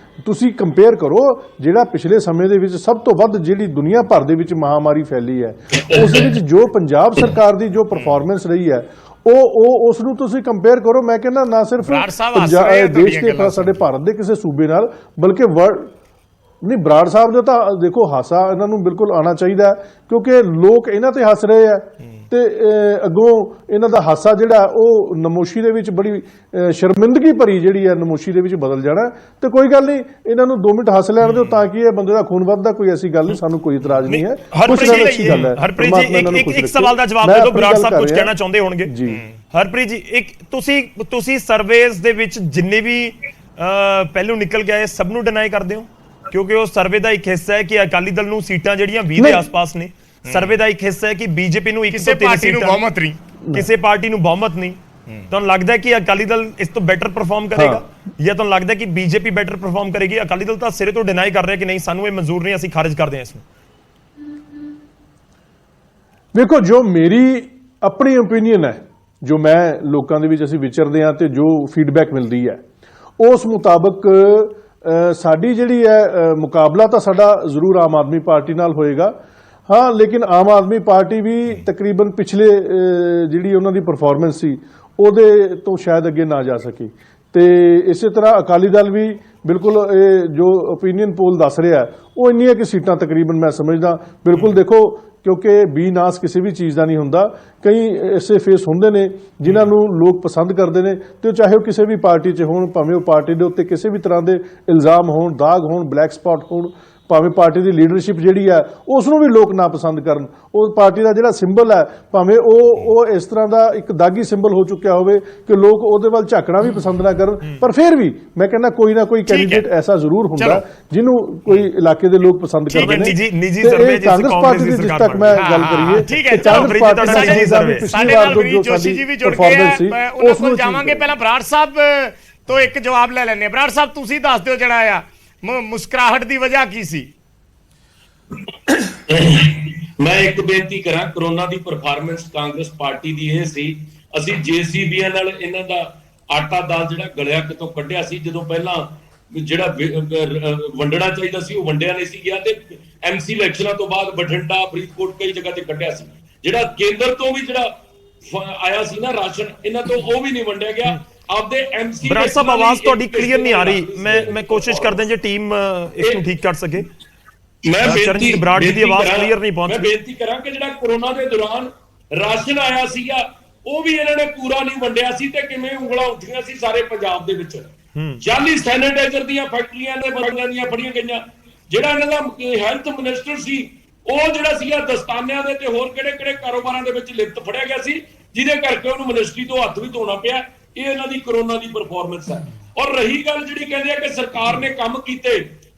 ਤੁਸੀਂ ਕੰਪੇਅਰ ਕਰੋ, ਜਿਹੜਾ ਪਿਛਲੇ ਸਮੇਂ ਦੇ ਵਿੱਚ ਸਭ ਤੋਂ ਵੱਧ ਜਿਹੜੀ ਦੁਨੀਆ ਭਰ ਦੇ ਵਿੱਚ ਮਹਾਮਾਰੀ ਫੈਲੀ ਹੈ, ਉਸ ਦੇ ਵਿੱਚ ਜੋ ਪੰਜਾਬ ਸਰਕਾਰ ਦੀ ਜੋ ਪਰਫਾਰਮੈਂਸ ਰਹੀ ਹੈ ਉਹ ਉਸ ਨੂੰ ਤੁਸੀਂ ਕੰਪੇਅਰ ਕਰੋ। ਮੈਂ ਕਹਿੰਦਾ ਨਾ ਸਿਰਫ ਦੇਸ਼ ਦੇ, ਸਾਡੇ ਭਾਰਤ ਦੇ ਕਿਸੇ ਸੂਬੇ ਨਾਲ, ਬਲਕਿ ਵਰਲਡ ਨਹੀਂ। ਬਰਾੜ ਸਾਹਿਬ ਦਾ ਤਾਂ ਦੇਖੋ ਹਾਸਾ ਇਹਨਾਂ ਨੂੰ ਬਿਲਕੁਲ ਆਉਣਾ ਚਾਹੀਦਾ, ਕਿਉਂਕਿ ਲੋਕ ਇਹਨਾਂ ਤੇ ਹੱਸ ਰਹੇ ਆ ਤੇ ਅੱਗੋਂ ਇਹਨਾਂ ਦਾ ਹਾਸਾ ਜਿਹੜਾ ਉਹ ਨਮੋਸ਼ੀ ਦੇ ਵਿੱਚ ਬੜੀ ਸ਼ਰਮਿੰਦਗੀ ਭਰੀ ਜਿਹੜੀ ਹੈ ਨਮੋਸ਼ੀ ਦੇ ਵਿੱਚ ਬਦਲ ਜਾਣਾ। ਤੇ ਕੋਈ ਗੱਲ ਨਹੀਂ, ਇਹਨਾਂ ਨੂੰ 2 ਮਿੰਟ ਹੱਸ ਲੈਣ ਦਿਓ ਤਾਂ ਕਿ ਇਹ ਬੰਦੇ ਦਾ ਖੂਨ ਵੱਧਦਾ, ਕੋਈ ਐਸੀ ਗੱਲ ਨਹੀਂ, ਸਾਨੂੰ ਕੋਈ ਇਤਰਾਜ਼ ਨਹੀਂ ਹੈ। ਹਰਪ੍ਰੀਤ ਜੀ, ਇੱਕ ਸਵਾਲ ਦਾ ਜਵਾਬ ਦੇ ਦਿਓ, ਬਰਾੜ ਸਾਹਿਬ ਕੁਝ ਕਹਿਣਾ ਚਾਹੁੰਦੇ ਹੋਣਗੇ ਜੀ। ਹਰਪ੍ਰੀਤ ਜੀ, ਇੱਕ ਤੁਸੀਂ ਸਰਵੇਜ਼ ਦੇ ਵਿੱਚ ਜਿੰਨੇ ਵੀ ਪਹਿਲੋਂ ਨਿਕਲ ਕੇ ਆਏ ਸਭ ਨੂੰ ਡਿਨਾਈ ਕਰਦੇ ਹੋ? ਕਿਉਂਕਿ ਉਹ ਸਰਵੇ ਦਾ ਇੱਕ ਹਿੱਸਾ ਹੈ ਕਿ ਅਕਾਲੀ ਦਲ ਨੂੰ ਸੀਟਾਂ ਜਿਹੜੀਆਂ 20 ਦੇ ਆਸ-ਪਾਸ ਨੇ, ਸਰਵੇ ਦਾ ਇੱਕ ਹਿੱਸਾ ਹੈ ਕਿ ਬੀਜੇਪੀ ਨੂੰ ਕਿਸੇ ਪਾਰਟੀ ਨੂੰ ਬਹੁਮਤ ਨਹੀਂ, ਕਿਸੇ ਪਾਰਟੀ ਨੂੰ ਬਹੁਮਤ ਨਹੀਂ। ਤੁਹਾਨੂੰ ਲੱਗਦਾ ਹੈ ਕਿ ਅਕਾਲੀ ਦਲ ਇਸ ਤੋਂ ਬੈਟਰ ਪਰਫਾਰਮ ਕਰੇਗਾ, ਜਾਂ ਤੁਹਾਨੂੰ ਲੱਗਦਾ ਹੈ ਕਿ ਬੀਜੇਪੀ ਬੈਟਰ ਪਰਫਾਰਮ ਕਰੇਗੀ? ਅਕਾਲੀ ਦਲ ਤਾਂ ਸਿਰੇ ਤੋਂ ਡਿਨਾਈ ਕਰ ਰਿਹਾ ਕਿ ਨਹੀਂ, ਸਾਨੂੰ ਇਹ ਮਨਜ਼ੂਰ ਨਹੀਂ, ਅਸੀਂ ਖਾਰਿਜ ਕਰਦੇ ਹਾਂ ਇਸ ਨੂੰ। ਵੇਖੋ, ਜੋ ਮੇਰੀ ਆਪਣੀ ਓਪੀਨੀਅਨ ਹੈ, ਜੋ ਮੈਂ ਲੋਕਾਂ ਦੇ ਵਿੱਚ ਅਸੀਂ ਵਿਚਰਦੇ ਹਾਂ ਤੇ ਜੋ ਫੀਡਬੈਕ ਮਿਲਦੀ ਹੈ, ਉਸ ਮੁਤਾਬਕ ਸਾਡੀ ਜਿਹੜੀ ਹੈ ਮੁਕਾਬਲਾ ਤਾਂ ਸਾਡਾ ਜ਼ਰੂਰ ਆਮ ਆਦਮੀ ਪਾਰਟੀ ਨਾਲ ਹੋਏਗਾ। ਹਾਂ, ਲੇਕਿਨ ਆਮ ਆਦਮੀ ਪਾਰਟੀ ਵੀ ਤਕਰੀਬਨ ਪਿਛਲੇ ਜਿਹੜੀ ਉਹਨਾਂ ਦੀ ਪਰਫਾਰਮੈਂਸ ਸੀ ਉਹਦੇ ਤੋਂ ਸ਼ਾਇਦ ਅੱਗੇ ਨਾ ਜਾ ਸਕੀ, ਤੇ ਇਸੇ ਤਰ੍ਹਾਂ ਅਕਾਲੀ ਦਲ ਵੀ ਬਿਲਕੁਲ ਇਹ ਜੋ ਓਪੀਨੀਅਨ ਪੋਲ ਦੱਸ ਰਿਹਾ ਉਹ ਇੰਨੀਆਂ ਕਿ ਸੀਟਾਂ ਤਕਰੀਬਨ ਮੈਂ ਸਮਝਦਾ ਬਿਲਕੁਲ, ਦੇਖੋ ਕਿਉਂਕਿ ਬੀਨਾਸ ਕਿਸੇ ਵੀ ਚੀਜ਼ ਦਾ ਨਹੀਂ ਹੁੰਦਾ, ਕਈ ਐਸੇ ਫੇਸ ਹੁੰਦੇ ਨੇ ਜਿਨ੍ਹਾਂ ਨੂੰ ਲੋਕ ਪਸੰਦ ਕਰਦੇ ਨੇ, ਤੇ ਚਾਹੇ ਉਹ ਕਿਸੇ ਵੀ ਪਾਰਟੀ 'ਚ ਹੋਣ, ਭਾਵੇਂ ਉਹ ਪਾਰਟੀ ਦੇ ਉੱਤੇ ਕਿਸੇ ਵੀ ਤਰ੍ਹਾਂ ਦੇ ਇਲਜ਼ਾਮ ਹੋਣ, ਦਾਗ ਹੋਣ, ਬਲੈਕ ਸਪਾਟ ਹੋਣ, ਭਾਵੇਂ ਪਾਰਟੀ ਦੀ ਲੀਡਰਸ਼ਿਪ ਜਿਹੜੀ ਹੈ ਉਸ ਨੂੰ ਵੀ ਲੋਕ ਨਾ ਪਸੰਦ ਕਰਨ, ਉਹ ਪਾਰਟੀ ਦਾ ਜਿਹੜਾ ਸਿੰਬਲ ਹੈ ਭਾਵੇਂ ਉਹ ਇਸ ਤਰ੍ਹਾਂ ਦਾ ਇੱਕ ਦਾਗੀ ਸਿੰਬਲ ਹੋ ਚੁੱਕਿਆ ਹੋਵੇ ਕਿ ਲੋਕ ਉਹਦੇ ਵੱਲ ਝਾਕਣਾ ਵੀ ਪਸੰਦ ਨਾ ਕਰਨ, ਪਰ ਫਿਰ ਵੀ ਮੈਂ ਕਹਿੰਦਾ ਕੋਈ ਨਾ ਕੋਈ ਕੈਂਡੀਡੇਟ ਐਸਾ ਜ਼ਰੂਰ ਹੁੰਦਾ ਜਿਹਨੂੰ ਕੋਈ ਇਲਾਕੇ ਦੇ ਲੋਕ ਪਸੰਦ ਕਰਦੇ ਨੇ। ਕਾਂਗਰਸ ਪਾਰਟੀ ਦੀ ਜਿਸ ਤੱਕ ਮੈਂ ਗੱਲ ਕਰੀਏ, ਕਾਂਗਰਸ ਪਾਰਟੀ ਦੀ ਸਾਡੇ ਨਾਲ ਵਿਨੀਤ ਜੋਸ਼ੀ ਜੀ ਵੀ ਜੁੜ ਗਏ ਆ, ਉਹਨਾਂ ਕੋਲ ਜਾਵਾਂਗੇ। ਪਹਿਲਾਂ ਬਰਾੜ ਸਾਹਿਬ ਤੋਂ ਇੱਕ ਜਵਾਬ ਲੈ ਲੈਂਦੇ। ਬਰਾੜ ਸਾਹਿਬ, ਤੁਸੀਂ ਦੱਸ ਦਿਓ ਜਿਹੜਾ ਆ ਮੁਸਕਰਾਹਟ ਦੀ ਵਜ੍ਹਾ ਕੀ ਸੀ? ਮੈਂ ਇੱਕ ਬੇਨਤੀ ਕਰਾਂ, ਕਰੋਨਾ ਦੀ ਪਰਫਾਰਮੈਂਸ ਕਾਂਗਰਸ ਪਾਰਟੀ ਦੀ ਇਹ ਸੀ, ਅਸੀਂ ਜੇਸੀਬੀਆਂ ਨਾਲ ਇਹਨਾਂ ਦਾ ਆਟਾ ਦਾਲ ਜਿਹੜਾ ਗਲਿਆ ਕਿਤੋਂ ਕੱਢਿਆ ਸੀ। ਜਦੋਂ ਪਹਿਲਾਂ ਜਿਹੜਾ ਵੰਡਣਾ ਚਾਹੀਦਾ ਸੀ ਉਹ ਵੰਡਿਆ ਨਹੀਂ ਸੀ ਗਿਆ, ਤੇ ਐਮਸੀ ਇਲੈਕਸ਼ਨਾਂ ਤੋਂ ਬਾਅਦ ਬਠਿੰਡਾ, ਫਰੀਦਕੋਟ ਕਈ ਜਗ੍ਹਾ ਤੇ ਕੱਢਿਆ ਸੀ। ਜਿਹੜਾ ਕੇਂਦਰ ਤੋਂ ਵੀ ਜਿਹੜਾ ਆਇਆ ਸੀ ਨਾ ਰਾਸ਼ਨ, ਇਹਨਾਂ ਤੋਂ ਉਹ ਵੀ ਨਹੀਂ ਵੰਡਿਆ ਗਿਆ। ਆਪਦੇ ਐਮਸੀ ਬਰਾੜ ਸਾਹਿਬ, ਆਵਾਜ਼ ਤੁਹਾਡੀ ਕਲੀਅਰ ਨਹੀਂ ਆ ਰਹੀ। ਮੈਂ ਕੋਸ਼ਿਸ਼ ਕਰਦਾ ਜੇ ਟੀਮ ਇਸ ਨੂੰ ਠੀਕ ਕਰ ਸਕੇ। ਮੈਂ ਚਰਨਜੀਤ ਬਰਾੜ ਜੀ ਦੀ ਆਵਾਜ਼ ਕਲੀਅਰ ਨਹੀਂ ਪਹੁੰਚ ਰਹੀ। ਮੈਂ ਬੇਨਤੀ ਕਰਾਂ ਕਿ ਜਿਹੜਾ ਕਰੋਨਾ ਦੇ ਦੌਰਾਨ ਰਾਸ਼ਨ ਆਇਆ ਸੀਗਾ ਉਹ ਵੀ ਇਹਨਾਂ ਨੇ ਪੂਰਾ ਨਹੀਂ ਵੰਡਿਆ ਸੀ, ਤੇ ਕਿਵੇਂ ਉਂਗਲਾਂ ਉੱਠੀਆਂ ਸੀ ਸਾਰੇ ਪੰਜਾਬ ਦੇ ਵਿੱਚ। ਜਾਲੀ ਸੈਨੀਟਾਈਜ਼ਰ ਦੀਆਂ ਫੈਕਟਰੀਆਂ ਦੇ ਬੰਦਿਆਂ ਦੀਆਂ ਫੜੀਆਂ ਗਈਆਂ। ਜਿਹੜਾ ਇਹਨਾਂ ਦਾ ਹੈਲਥ ਮਿਨਿਸਟਰ ਸੀ ਉਹ ਜਿਹੜਾ ਸੀਗਾ ਦਸਤਾਨਿਆਂ ਦੇ ਤੇ ਹੋਰ ਕਿਹੜੇ ਕਾਰੋਬਾਰਾਂ ਦੇ ਵਿੱਚ ਲਿਪਤ ਫੜਿਆ ਗਿਆ ਸੀ, ਜਿਹਦੇ ਕਰਕੇ ਉਹਨੂੰ ਮਿਨਿਸਟਰੀ ਤੋਂ ਹੱਥ ਵੀ ਧੋਣਾ ਪਿਆ। ਇਹ ਇਹਨਾਂ ਦੀ ਕਰੋਨਾ ਦੀ ਪਰਫਾਰਮੈਂਸ ਹੈ। ਔਰ ਰਹੀ ਗੱਲ ਜਿਹੜੀ ਕਹਿੰਦੇ ਆ ਕਿ ਸਰਕਾਰ ਨੇ ਕੰਮ ਕੀਤੇ,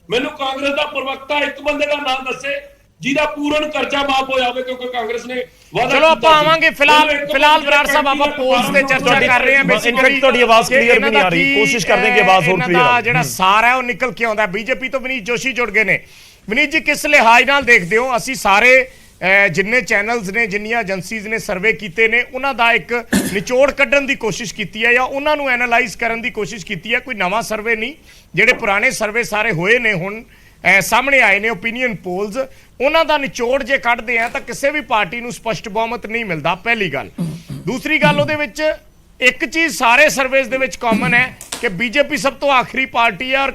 ਮੈਨੂੰ ਕਾਂਗਰਸ ਦਾ ਪ੍ਰਵਕਤਾ ਇੱਕ ਬੰਦੇ ਦਾ ਨਾਮ ਦੱਸੇ ਜਿਹਦਾ ਪੂਰਨ ਕਰਜ਼ਾ ਮਾਫ ਹੋਇਆ ਹੋਵੇ, ਕਿਉਂਕਿ ਕਾਂਗਰਸ ਨੇ ਵਾਅਦਾ। ਚਲੋ ਆਪਾਂ ਆਵਾਂਗੇ। ਫਿਲਹਾਲ ਬਰਾੜ ਸਾਹਿਬ ਆਪਾਂ ਪੋਲਸ ਤੇ ਚਰਚਾ ਕਰ ਰਹੇ ਹਾਂ। ਬੇਸਿਕਲੀ ਤੁਹਾਡੀ ਆਵਾਜ਼ ਕਲੀਅਰ ਵੀ ਨਹੀਂ ਆ ਰਹੀ, ਕੋਸ਼ਿਸ਼ ਕਰਦੇ ਹਾਂ ਕਿ ਆਵਾਜ਼ ਹੋਰ ਕਲੀਅਰ ਆਵੇ। ਜਿਹੜਾ ਸਾਰਾ ਹੈ ਉਹ ਨਿਕਲ ਕੇ ਆਉਂਦਾ। ਬੀਜੇਪੀ ਤੋਂ ਵਿਨੀਤ ਜੋਸ਼ੀ ਜੁੜ ਗਏ ਨੇ। ਵਿਨੀਤ ਜੀ, ਕਿਸ ਲਿਹਾਜ਼ ਨਾਲ ਦੇਖਦੇ ਹੋ? ਅਸੀਂ ਸਾਰੇ ਜਿੰਨੇ ਚੈਨਲਸ ਨੇ, ਜਿੰਨੀਆਂ ਏਜੰਸੀਜ਼ ਨੇ ਸਰਵੇ ਕੀਤੇ ਨੇ, ਉਹਨਾਂ ਦਾ ਇੱਕ ਨਿਚੋੜ ਕੱਢਣ ਦੀ ਕੋਸ਼ਿਸ਼ ਕੀਤੀ ਹੈ ਜਾਂ ਉਹਨਾਂ ਨੂੰ ਐਨਾਲਾਈਜ਼ ਕਰਨ ਦੀ ਕੋਸ਼ਿਸ਼ ਕੀਤੀ ਹੈ। ਕੋਈ ਨਵਾਂ ਸਰਵੇ ਨਹੀਂ, ਜਿਹੜੇ ਪੁਰਾਣੇ ਸਰਵੇ ਸਾਰੇ ਹੋਏ ਨੇ ਹੁਣ ਸਾਹਮਣੇ ਆਏ ਨੇ ਓਪੀਨੀਅਨ ਪੋਲਸ, ਉਹਨਾਂ ਦਾ ਨਿਚੋੜ ਜੇ ਕੱਢਦੇ ਆ ਤਾਂ ਕਿਸੇ ਵੀ ਪਾਰਟੀ ਨੂੰ ਸਪਸ਼ਟ ਬਹੁਮਤ ਨਹੀਂ ਮਿਲਦਾ, ਪਹਿਲੀ ਗੱਲ। ਦੂਸਰੀ ਗੱਲ, ਉਹਦੇ ਵਿੱਚ ਇੱਕ ਚੀਜ਼ ਸਾਰੇ ਸਰਵੇਸ ਦੇ ਵਿੱਚ ਕਾਮਨ ਹੈ ਕਿ ਬੀਜੇਪੀ ਸਭ ਤੋਂ ਆਖਰੀ ਪਾਰਟੀ ਹੈ, ਔਰ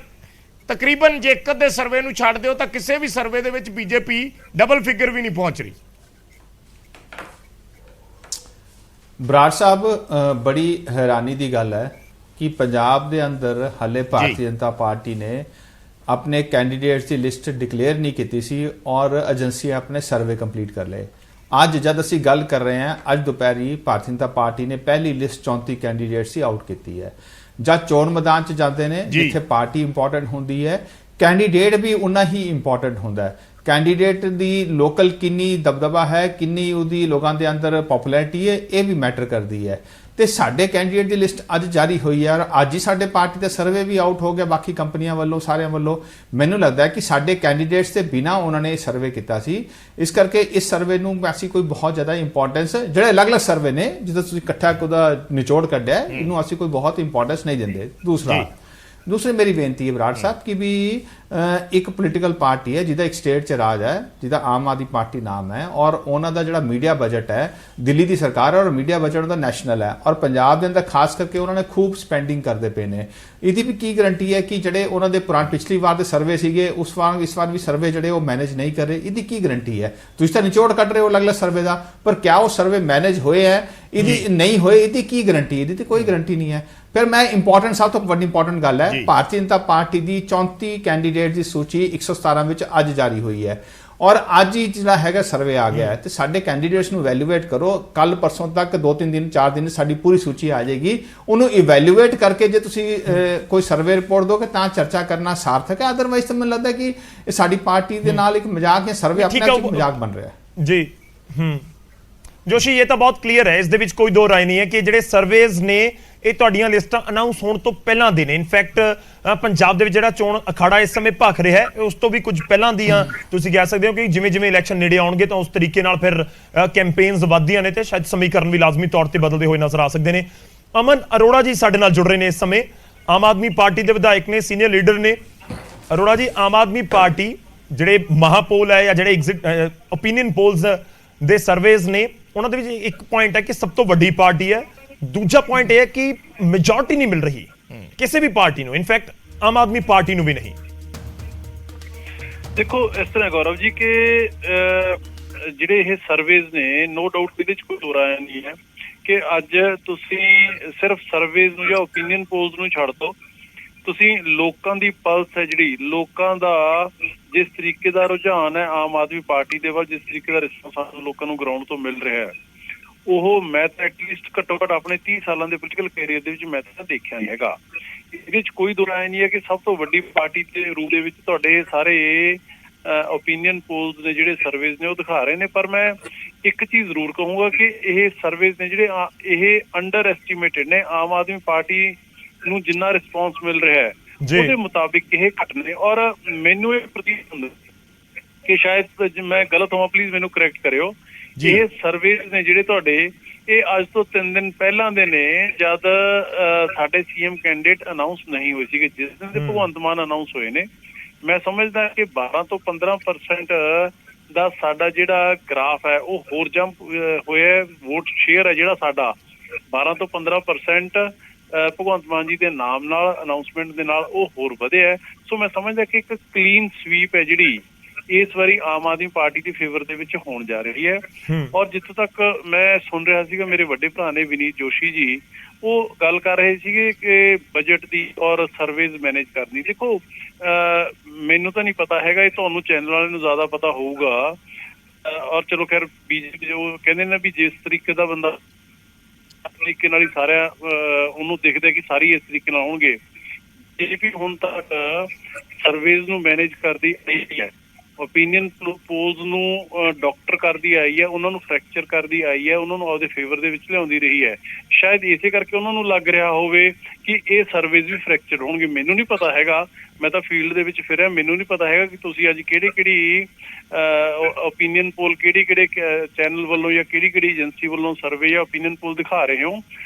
ਤਕਰੀਬਨ ਜੇ ਇੱਕ ਅੱਧੇ ਸਰਵੇ ਨੂੰ ਛੱਡ ਦਿਓ ਤਾਂ ਕਿਸੇ ਵੀ ਸਰਵੇ ਦੇ ਵਿੱਚ ਬੀਜੇਪੀ ਡਬਲ ਫਿਗਰ ਵੀ ਨਹੀਂ ਪਹੁੰਚ ਰਹੀ। ਬਰਾੜ ਸਾਹਿਬ, ਬੜੀ ਹੈਰਾਨੀ ਦੀ ਗੱਲ ਹੈ ਕਿ ਪੰਜਾਬ ਦੇ ਅੰਦਰ ਹਾਲੇ ਭਾਰਤੀ ਜਨਤਾ ਪਾਰਟੀ ਨੇ ਆਪਣੇ ਕੈਂਡੀਡੇਟਸ ਦੀ ਲਿਸਟ ਡਿਕਲੇਅਰ ਨਹੀਂ ਕੀਤੀ ਸੀ ਔਰ ਏਜੰਸੀਆਂ ਆਪਣੇ ਸਰਵੇ ਕੰਪਲੀਟ ਕਰ ਲਏ। ਅੱਜ ਜਦ ਅਸੀਂ ਗੱਲ ਕਰ ਰਹੇ ਹਾਂ, ਅੱਜ ਦੁਪਹਿਰੀ ਭਾਰਤੀ ਜਨਤਾ ਪਾਰਟੀ ਨੇ ਪਹਿਲੀ ਲਿਸਟ 34 ਕੈਂਡੀਡੇਟਸ ਦੀ ਆਊਟ ਕੀਤੀ ਹੈ। ਜਦ ਚੋਣ ਮੈਦਾਨ 'ਚ ਜਾਂਦੇ ਨੇ, ਜਿੱਥੇ ਪਾਰਟੀ ਇੰਪੋਰਟੈਂਟ ਹੁੰਦੀ ਹੈ, ਕੈਂਡੀਡੇਟ ਵੀ ਉਨਾ ਹੀ ਇੰਪੋਰਟੈਂਟ ਹੁੰਦਾ ਹੈ। ਕੈਂਡੀਡੇਟ ਦੀ ਲੋਕਲ ਕਿੰਨੀ ਦਬਦਬਾ ਹੈ, ਕਿੰਨੀ ਉਹਦੀ ਲੋਕਾਂ ਦੇ ਅੰਦਰ ਪਪੂਲੈਰਿਟੀ ਹੈ, ਇਹ ਵੀ ਮੈਟਰ ਕਰਦੀ ਹੈ। ਤੇ ਸਾਡੇ ਕੈਂਡੀਡੇਟ ਦੀ ਲਿਸਟ ਅੱਜ ਜਾਰੀ ਹੋਈ ਹੈ ਔਰ ਅੱਜ ਹੀ ਸਾਡੇ ਪਾਰਟੀ ਦਾ ਸਰਵੇ ਵੀ ਆਊਟ ਹੋ ਗਿਆ ਬਾਕੀ ਕੰਪਨੀਆਂ ਵੱਲੋਂ, ਸਾਰਿਆਂ ਵੱਲੋਂ। ਮੈਨੂੰ ਲੱਗਦਾ ਹੈ ਕਿ ਸਾਡੇ ਕੈਂਡੀਡੇਟਸ ਦੇ ਬਿਨਾ ਉਹਨਾਂ ਨੇ ਸਰਵੇ ਕੀਤਾ ਸੀ, ਇਸ ਕਰਕੇ ਇਸ ਸਰਵੇ ਨੂੰ ਅਸੀਂ ਕੋਈ ਬਹੁਤ ਜ਼ਿਆਦਾ ਇੰਪੋਰਟੈਂਸ, ਜਿਹੜੇ ਅਲੱਗ-ਅਲੱਗ ਸਰਵੇ ਨੇ ਜਿਹਦਾ ਤੁਸੀਂ ਇਕੱਠਾ ਉਹਦਾ ਨਿਚੋੜ ਕੱਢਿਆ, ਇਹਨੂੰ ਅਸੀਂ ਕੋਈ ਬਹੁਤ ਇੰਪੋਰਟੈਂਸ ਨਹੀਂ ਦਿੰਦੇ। ਦੂਸਰੀ ਮੇਰੀ ਬੇਨਤੀ ਹੈ ਬਰਾੜ ਸਾਹਿਬ ਕਿ ਵੀ ਇੱਕ ਪੋਲੀਟੀਕਲ ਪਾਰਟੀ ਹੈ ਜਿਹਦਾ ਇੱਕ ਸਟੇਟ 'ਚ ਰਾਜ ਹੈ, ਜਿਹਦਾ ਆਮ ਆਦਮੀ ਪਾਰਟੀ ਨਾਮ ਹੈ, ਔਰ ਉਹਨਾਂ ਦਾ ਜਿਹੜਾ ਮੀਡੀਆ ਬਜਟ ਹੈ, ਦਿੱਲੀ ਦੀ ਸਰਕਾਰ ਹੈ ਔਰ ਮੀਡੀਆ ਬਜਟ ਉਹਦਾ ਨੈਸ਼ਨਲ ਹੈ, ਔਰ ਪੰਜਾਬ ਦੇ ਅੰਦਰ ਖਾਸ ਕਰਕੇ ਉਹਨਾਂ ਨੇ ਖੂਬ ਸਪੈਂਡਿੰਗ ਕਰਦੇ ਪਏ ਨੇ। ਇਹਦੀ ਵੀ ਕੀ ਗਰੰਟੀ ਹੈ ਕਿ ਜਿਹੜੇ ਉਹਨਾਂ ਦੇ ਪਿਛਲੀ ਵਾਰ ਦੇ ਸਰਵੇ ਸੀਗੇ ਇਸ ਵਾਰ ਵੀ ਸਰਵੇ ਜਿਹੜੇ ਉਹ ਮੈਨੇਜ ਨਹੀਂ ਕਰ ਰਹੇ? ਇਹਦੀ ਕੀ ਗਰੰਟੀ ਹੈ? ਤੁਸੀਂ ਤਾਂ ਨਿਚੋੜ ਕੱਢ ਰਹੇ ਹੋ ਅਲੱਗ-ਅਲੱਗ ਸਰਵੇ ਦਾ, ਪਰ ਕਿਆ ਉਹ ਸਰਵੇ ਮੈਨੇਜ ਹੋਏ ਹੈ? ਇਹਦੀ ਨਹੀਂ ਹੋਏ, ਇਹਦੀ ਕੀ ਗਰੰਟੀ? ਇਹਦੀ ਤੇ ਕੋਈ ਗਰੰਟੀ ਨਹੀਂ ਹੈ। ਫਿਰ ਮੈਂ ਇੰਪੋਰਟੈਂਟ, ਸਭ ਤੋਂ ਵੱਡੀ ਇੰਪੋਰਟੈਂਟ ਗੱਲ ਹੈ, ਭਾਰਤੀ ਜਨਤਾ ਪਾਰਟੀ ਦੀ 34 ਕੈਂਡੀਡੇਟ ਦੀ ਸੂਚੀ 117 ਵਿੱਚ ਅੱਜ ਜਾਰੀ ਹੋਈ ਹੈ ਔਰ ਅੱਜ ਹੀ ਜਿਹੜਾ ਹੈਗਾ ਸਰਵੇ ਆ ਗਿਆ ਹੈ। ਤੇ ਸਾਡੇ ਕੈਂਡੀਡੇਟਸ ਨੂੰ ਇਵੈਲੂਏਟ ਕਰੋ। ਕੱਲ ਪਰਸੋਂ ਤੱਕ 2-3 ਦਿਨ 4 ਦਿਨ ਸਾਡੀ ਪੂਰੀ ਸੂਚੀ ਆ ਜਾਏਗੀ। ਉਹਨੂੰ ਇਵੈਲੂਏਟ ਕਰਕੇ ਜੇ ਤੁਸੀਂ ਕੋਈ ਸਰਵੇ ਰਿਪੋਰਟ ਦੋਗੇ ਤਾਂ ਚਰਚਾ ਕਰਨਾ ਸਾਰਥਕ ਹੈ। ਅਦਰਵਾਈਜ਼ ਤਾਂ ਮੈਨੂੰ ਲੱਗਦਾ ਕਿ ਇਹ ਸਾਡੀ ਪਾਰਟੀ ਦੇ ਨਾਲ ਇੱਕ ਮਜ਼ਾਕ ਹੈ, ਸਰਵੇ ਆਪਣੇ ਆਪ 'ਚ ਮਜ਼ਾਕ ਬਣ ਰਿਹਾ ਹੈ। ਜੀ ਜੋਸ਼ੀ, ਇਹ ਤਾਂ ਬਹੁਤ ਕਲੀਅਰ ਹੈ, ਇਸ ਦੇ ਵਿੱਚ ਕੋਈ ਦੋ ਰਾਏ ਨਹੀਂ ਹੈ ਕਿ ਜਿਹੜੇ ਸਰਵੇਜ਼ ਨੇ ਇਹ ਤੁਹਾਡੀਆਂ ਲਿਸਟਾਂ ਅਨਾਉਂਸ ਹੋਣ ਤੋਂ ਪਹਿਲਾਂ ਦੇ ਨੇ। ਇਨਫੈਕਟ ਪੰਜਾਬ ਦੇ ਵਿੱਚ ਜਿਹੜਾ ਚੋਣ ਅਖਾੜਾ ਇਸ ਸਮੇਂ ਭਖ ਰਿਹਾ ਹੈ, ਉਸ ਤੋਂ ਵੀ ਕੁਝ ਪਹਿਲਾਂ ਦੀਆਂ ਤੁਸੀਂ ਕਹਿ ਸਕਦੇ ਹੋ ਕਿ ਜਿਵੇਂ ਜਿਵੇਂ ਇਲੈਕਸ਼ਨ ਨੇੜੇ ਆਉਣਗੇ ਤਾਂ ਉਸ ਤਰੀਕੇ ਨਾਲ ਫਿਰ ਕੈਂਪੇਨਸ ਵੱਧਦੀਆਂ ਨੇ ਤੇ ਸ਼ਾਇਦ ਸਮੀਕਰਨ ਵੀ ਲਾਜ਼ਮੀ ਤੌਰ ਤੇ ਬਦਲਦੇ ਹੋਏ ਨਜ਼ਰ ਆ ਸਕਦੇ ਨੇ। ਅਮਨ ਅਰੋੜਾ ਜੀ ਸਾਡੇ ਨਾਲ ਜੁੜ ਰਹੇ ਨੇ ਇਸ ਸਮੇਂ, ਆਮ ਆਦਮੀ ਪਾਰਟੀ ਦੇ ਵਿਧਾਇਕ ਨੇ, ਸੀਨੀਅਰ ਲੀਡਰ ਨੇ। ਅਰੋੜਾ ਜੀ, ਆਮ ਆਦਮੀ ਪਾਰਟੀ ਜਿਹੜੇ ਮਹਾਪੋਲ ਹੈ ਜਾਂ ਜਿਹੜੇ ਐਗਜ਼ਿਟ ਓਪੀਨੀਅਨ ਪੋਲਸ ਦੇ ਸਰਵੇਜ਼ ਨੇ, ਉਹਨਾਂ ਦੇ ਵਿੱਚ ਇੱਕ ਪੁਆਇੰਟ ਹੈ ਕਿ ਸਭ ਤੋਂ ਵੱਡੀ ਪਾਰਟੀ ਹੈ। ਦੂਜਾ ਪੁਆਇੰਟ ਇਹ ਹੈ ਕਿ ਮੈਜੋਰਟੀ ਨਹੀਂ ਮਿਲ ਰਹੀ ਕਿਸੇ ਵੀ ਪਾਰਟੀ ਨੂੰ, ਇਨਫੈਕਟ ਆਮ ਆਦਮੀ ਪਾਰਟੀ ਨੂੰ ਵੀ ਨਹੀਂ। ਦੇਖੋ ਇਸ ਤਰ੍ਹਾਂ ਗੌਰਵ ਜੀ ਕਿ ਜਿਹੜੇ ਇਹ ਸਰਵੇਜ਼ ਨੇ, ਨੋ ਡਾਊਟ ਇਹਦੇ ਚ ਕੋਈ ਦੋ ਰਾਏ ਨਹੀਂ ਹੈ ਕਿ ਅੱਜ ਤੁਸੀਂ ਸਿਰਫ ਸਰਵੇਜ਼ ਨੂੰ ਜਾਂ ਓਪੀਨੀਅਨ ਪੋਲਸ ਨੂੰ ਛੱਡ ਦਿਓ, ਤੁਸੀਂ ਲੋਕਾਂ ਦੀ ਪਲਸ ਹੈ ਜਿਹੜੀ, ਲੋਕਾਂ ਦਾ ਜਿਸ ਤਰੀਕੇ ਦਾ ਰੁਝਾਨ ਹੈ ਆਮ ਆਦਮੀ ਪਾਰਟੀ ਦੇ ਵੱਲ, ਜਿਸ ਤਰੀਕੇ ਦਾ ਰਿਸਪਾਂਸ ਲੋਕਾਂ ਨੂੰ ਗਰਾਊਂਡ ਤੋਂ ਮਿਲ ਰਿਹਾ ਹੈ, ਉਹ ਮੈਂ ਤਾਂ ਐਟਲੀਸਟ ਘੱਟੋ ਘੱਟ ਆਪਣੇ 30 ਸਾਲਾਂ ਦੇ ਪੋਲੀਟੀਕਲ ਕੈਰੀਅਰ ਦੇ ਵਿੱਚ ਮੈਂ ਤਾਂ ਦੇਖਿਆ ਨਹੀਂ ਹੈਗਾ। ਇਹਦੇ ਚ ਕੋਈ ਦੋ ਰਾਏ ਨਹੀਂ ਹੈ ਕਿ ਸਭ ਤੋਂ ਵੱਡੀ ਪਾਰਟੀ ਦੇ ਰੂਪ ਦੇ ਵਿੱਚ ਤੁਹਾਡੇ ਸਾਰੇ ਓਪੀਨੀਅਨ ਪੋਲਸ ਨੇ, ਜਿਹੜੇ ਸਰਵੇਜ਼ ਨੇ ਉਹ ਦਿਖਾ ਰਹੇ ਨੇ। ਪਰ ਮੈਂ ਇੱਕ ਚੀਜ਼ ਜ਼ਰੂਰ ਕਹੂੰਗਾ ਕਿ ਇਹ ਸਰਵੇਜ਼ ਨੇ ਜਿਹੜੇ ਇਹ ਅੰਡਰ ਐਸਟੀਮੇਟਡ ਨੇ। ਆਮ ਆਦਮੀ ਪਾਰਟੀ ਨੂੰ ਜਿੰਨਾ ਰਿਸਪੌਂਸ ਮਿਲ ਰਿਹਾ ਹੈ ਉਹਦੇ ਮੁਤਾਬਿਕ ਇਹ ਘੱਟ ਨੇ। ਔਰ ਮੈਨੂੰ ਇਹ ਪ੍ਰਤੀਤ ਹੁੰਦਾ ਕਿ ਸ਼ਾਇਦ ਮੈਂ ਗਲਤ ਹੋਵਾਂ, ਪਲੀਜ਼ ਮੈਨੂੰ ਕਰੈਕਟ ਕਰਿਓ। ਇਹ ਸਰਵੇਜ਼ ਨੇ ਜਿਹੜੇ ਤੁਹਾਡੇ, ਇਹ ਅੱਜ ਤੋਂ 3 ਦਿਨ ਪਹਿਲਾਂ ਦੇ ਨੇ, ਜਦ ਸਾਡੇ ਸੀਐਮ ਕੈਂਡੀਡੇਟ ਅਨਾਉਂਸ ਨਹੀਂ ਹੋਏ ਸੀਗੇ। ਜਿਸ ਦਿਨ ਦੇ ਭਗਵੰਤ ਮਾਨ ਅਨਾਉਂਸ ਹੋਏ ਨੇ, ਮੈਂ ਸਮਝਦਾ ਕਿ 12 ਤੋਂ 15% ਦਾ ਸਾਡਾ ਜਿਹੜਾ ਗ੍ਰਾਫ ਹੈ ਉਹ ਹੋਰ ਜੰਪ ਹੋਇਆ। ਵੋਟ ਸ਼ੇਅਰ ਹੈ ਜਿਹੜਾ ਸਾਡਾ 12 ਤੋਂ 15% ਭਗਵੰਤ ਮਾਨ ਜੀ ਦੇ ਨਾਮ ਨਾਲ, ਅਨਾਉਂਸਮੈਂਟ ਦੇ ਨਾਲ ਉਹ ਹੋਰ ਵਧਿਆ। ਸੋ ਮੈਂ ਸਮਝਦਾ ਕਿ ਇੱਕ ਕਲੀਨ ਸਵੀਪ ਹੈ ਜਿਹੜੀ ਇਸ ਵਾਰੀ ਆਮ ਆਦਮੀ ਪਾਰਟੀ ਦੀ ਫੇਵਰ ਦੇ ਵਿੱਚ ਹੋਣ ਜਾ ਰਹੀ ਹੈ। ਔਰ ਜਿੱਥੋਂ ਤੱਕ ਮੈਂ ਸੁਣ ਰਿਹਾ ਸੀਗਾ, ਮੇਰੇ ਵੱਡੇ ਭਰਾ ਨੇ ਵਿਨੀਤ ਜੋਸ਼ੀ ਜੀ, ਉਹ ਗੱਲ ਕਰ ਰਹੇ ਸੀਗੇ ਕਿ ਬਜਟ ਦੀ ਔਰ ਸਰਵੇਜ਼ ਮੈਨੇਜ ਕਰਨੀ। ਦੇਖੋ ਮੈਨੂੰ ਤਾਂ ਨਹੀਂ ਪਤਾ ਹੈਗਾ, ਇਹ ਤੁਹਾਨੂੰ ਚੈਨਲ ਵਾਲਿਆਂ ਨੂੰ ਜ਼ਿਆਦਾ ਪਤਾ ਹੋਊਗਾ। ਔਰ ਚਲੋ ਖੈਰ, ਬੀਜੇਪੀ ਜੋ ਕਹਿੰਦੇ ਨੇ ਵੀ ਜਿਸ ਤਰੀਕੇ ਦਾ ਬੰਦਾ ਤਰੀਕੇ ਨਾਲ ਹੀ ਸਾਰਿਆਂ ਉਹਨੂੰ ਦਿਖਦਾ ਕਿ ਸਾਰੀ ਇਸ ਤਰੀਕੇ ਨਾਲ ਆਉਣਗੇ। ਬੀਜੇਪੀ ਹੁਣ ਤੱਕ ਸਰਵੇਜ਼ ਨੂੰ ਮੈਨੇਜ ਕਰਦੀ ਆਈ ਹੈ, ਓਪੀਨੀਅਨ ਪੋਲਸ ਨੂੰ ਡਾਕਟਰ ਕਰਦੀ ਆਈ ਹੈ, ਉਹਨਾਂ ਨੂੰ ਫ੍ਰੈਕਚਰ ਕਰਦੀ ਆਈ ਹੈ, ਉਹਨਾਂ ਨੂੰ ਆਪਦੇ ਫੇਵਰ ਦੇ ਵਿੱਚ ਲਿਆਉਂਦੀ ਰਹੀ ਹੈ। ਸ਼ਾਇਦ ਇਸੇ ਕਰਕੇ ਉਹਨਾਂ ਨੂੰ ਲੱਗ ਰਿਹਾ ਹੋਵੇ ਕਿ ਇਹ ਸਰਵੇਜ਼ ਵੀ ਫ੍ਰੈਕਚਰ ਹੋਣਗੇ। ਮੈਨੂੰ ਨਹੀਂ ਪਤਾ ਹੈਗਾ, ਮੈਂ ਤਾਂ ਫੀਲਡ ਦੇ ਵਿੱਚ ਫਿਰਿਆ, ਮੈਨੂੰ ਨਹੀਂ ਪਤਾ ਹੈਗਾ ਕਿ ਤੁਸੀਂ ਅੱਜ ਕਿਹੜੀ ਓਪੀਨੀਅਨ ਪੋਲ, ਕਿਹੜੇ ਚੈਨਲ ਵੱਲੋਂ ਜਾਂ ਕਿਹੜੀ ਏਜੰਸੀ ਵੱਲੋਂ ਸਰਵੇ ਜਾਂ ਓਪੀਨੀਅਨ ਪੋਲ ਦਿਖਾ ਰਹੇ ਹੋ।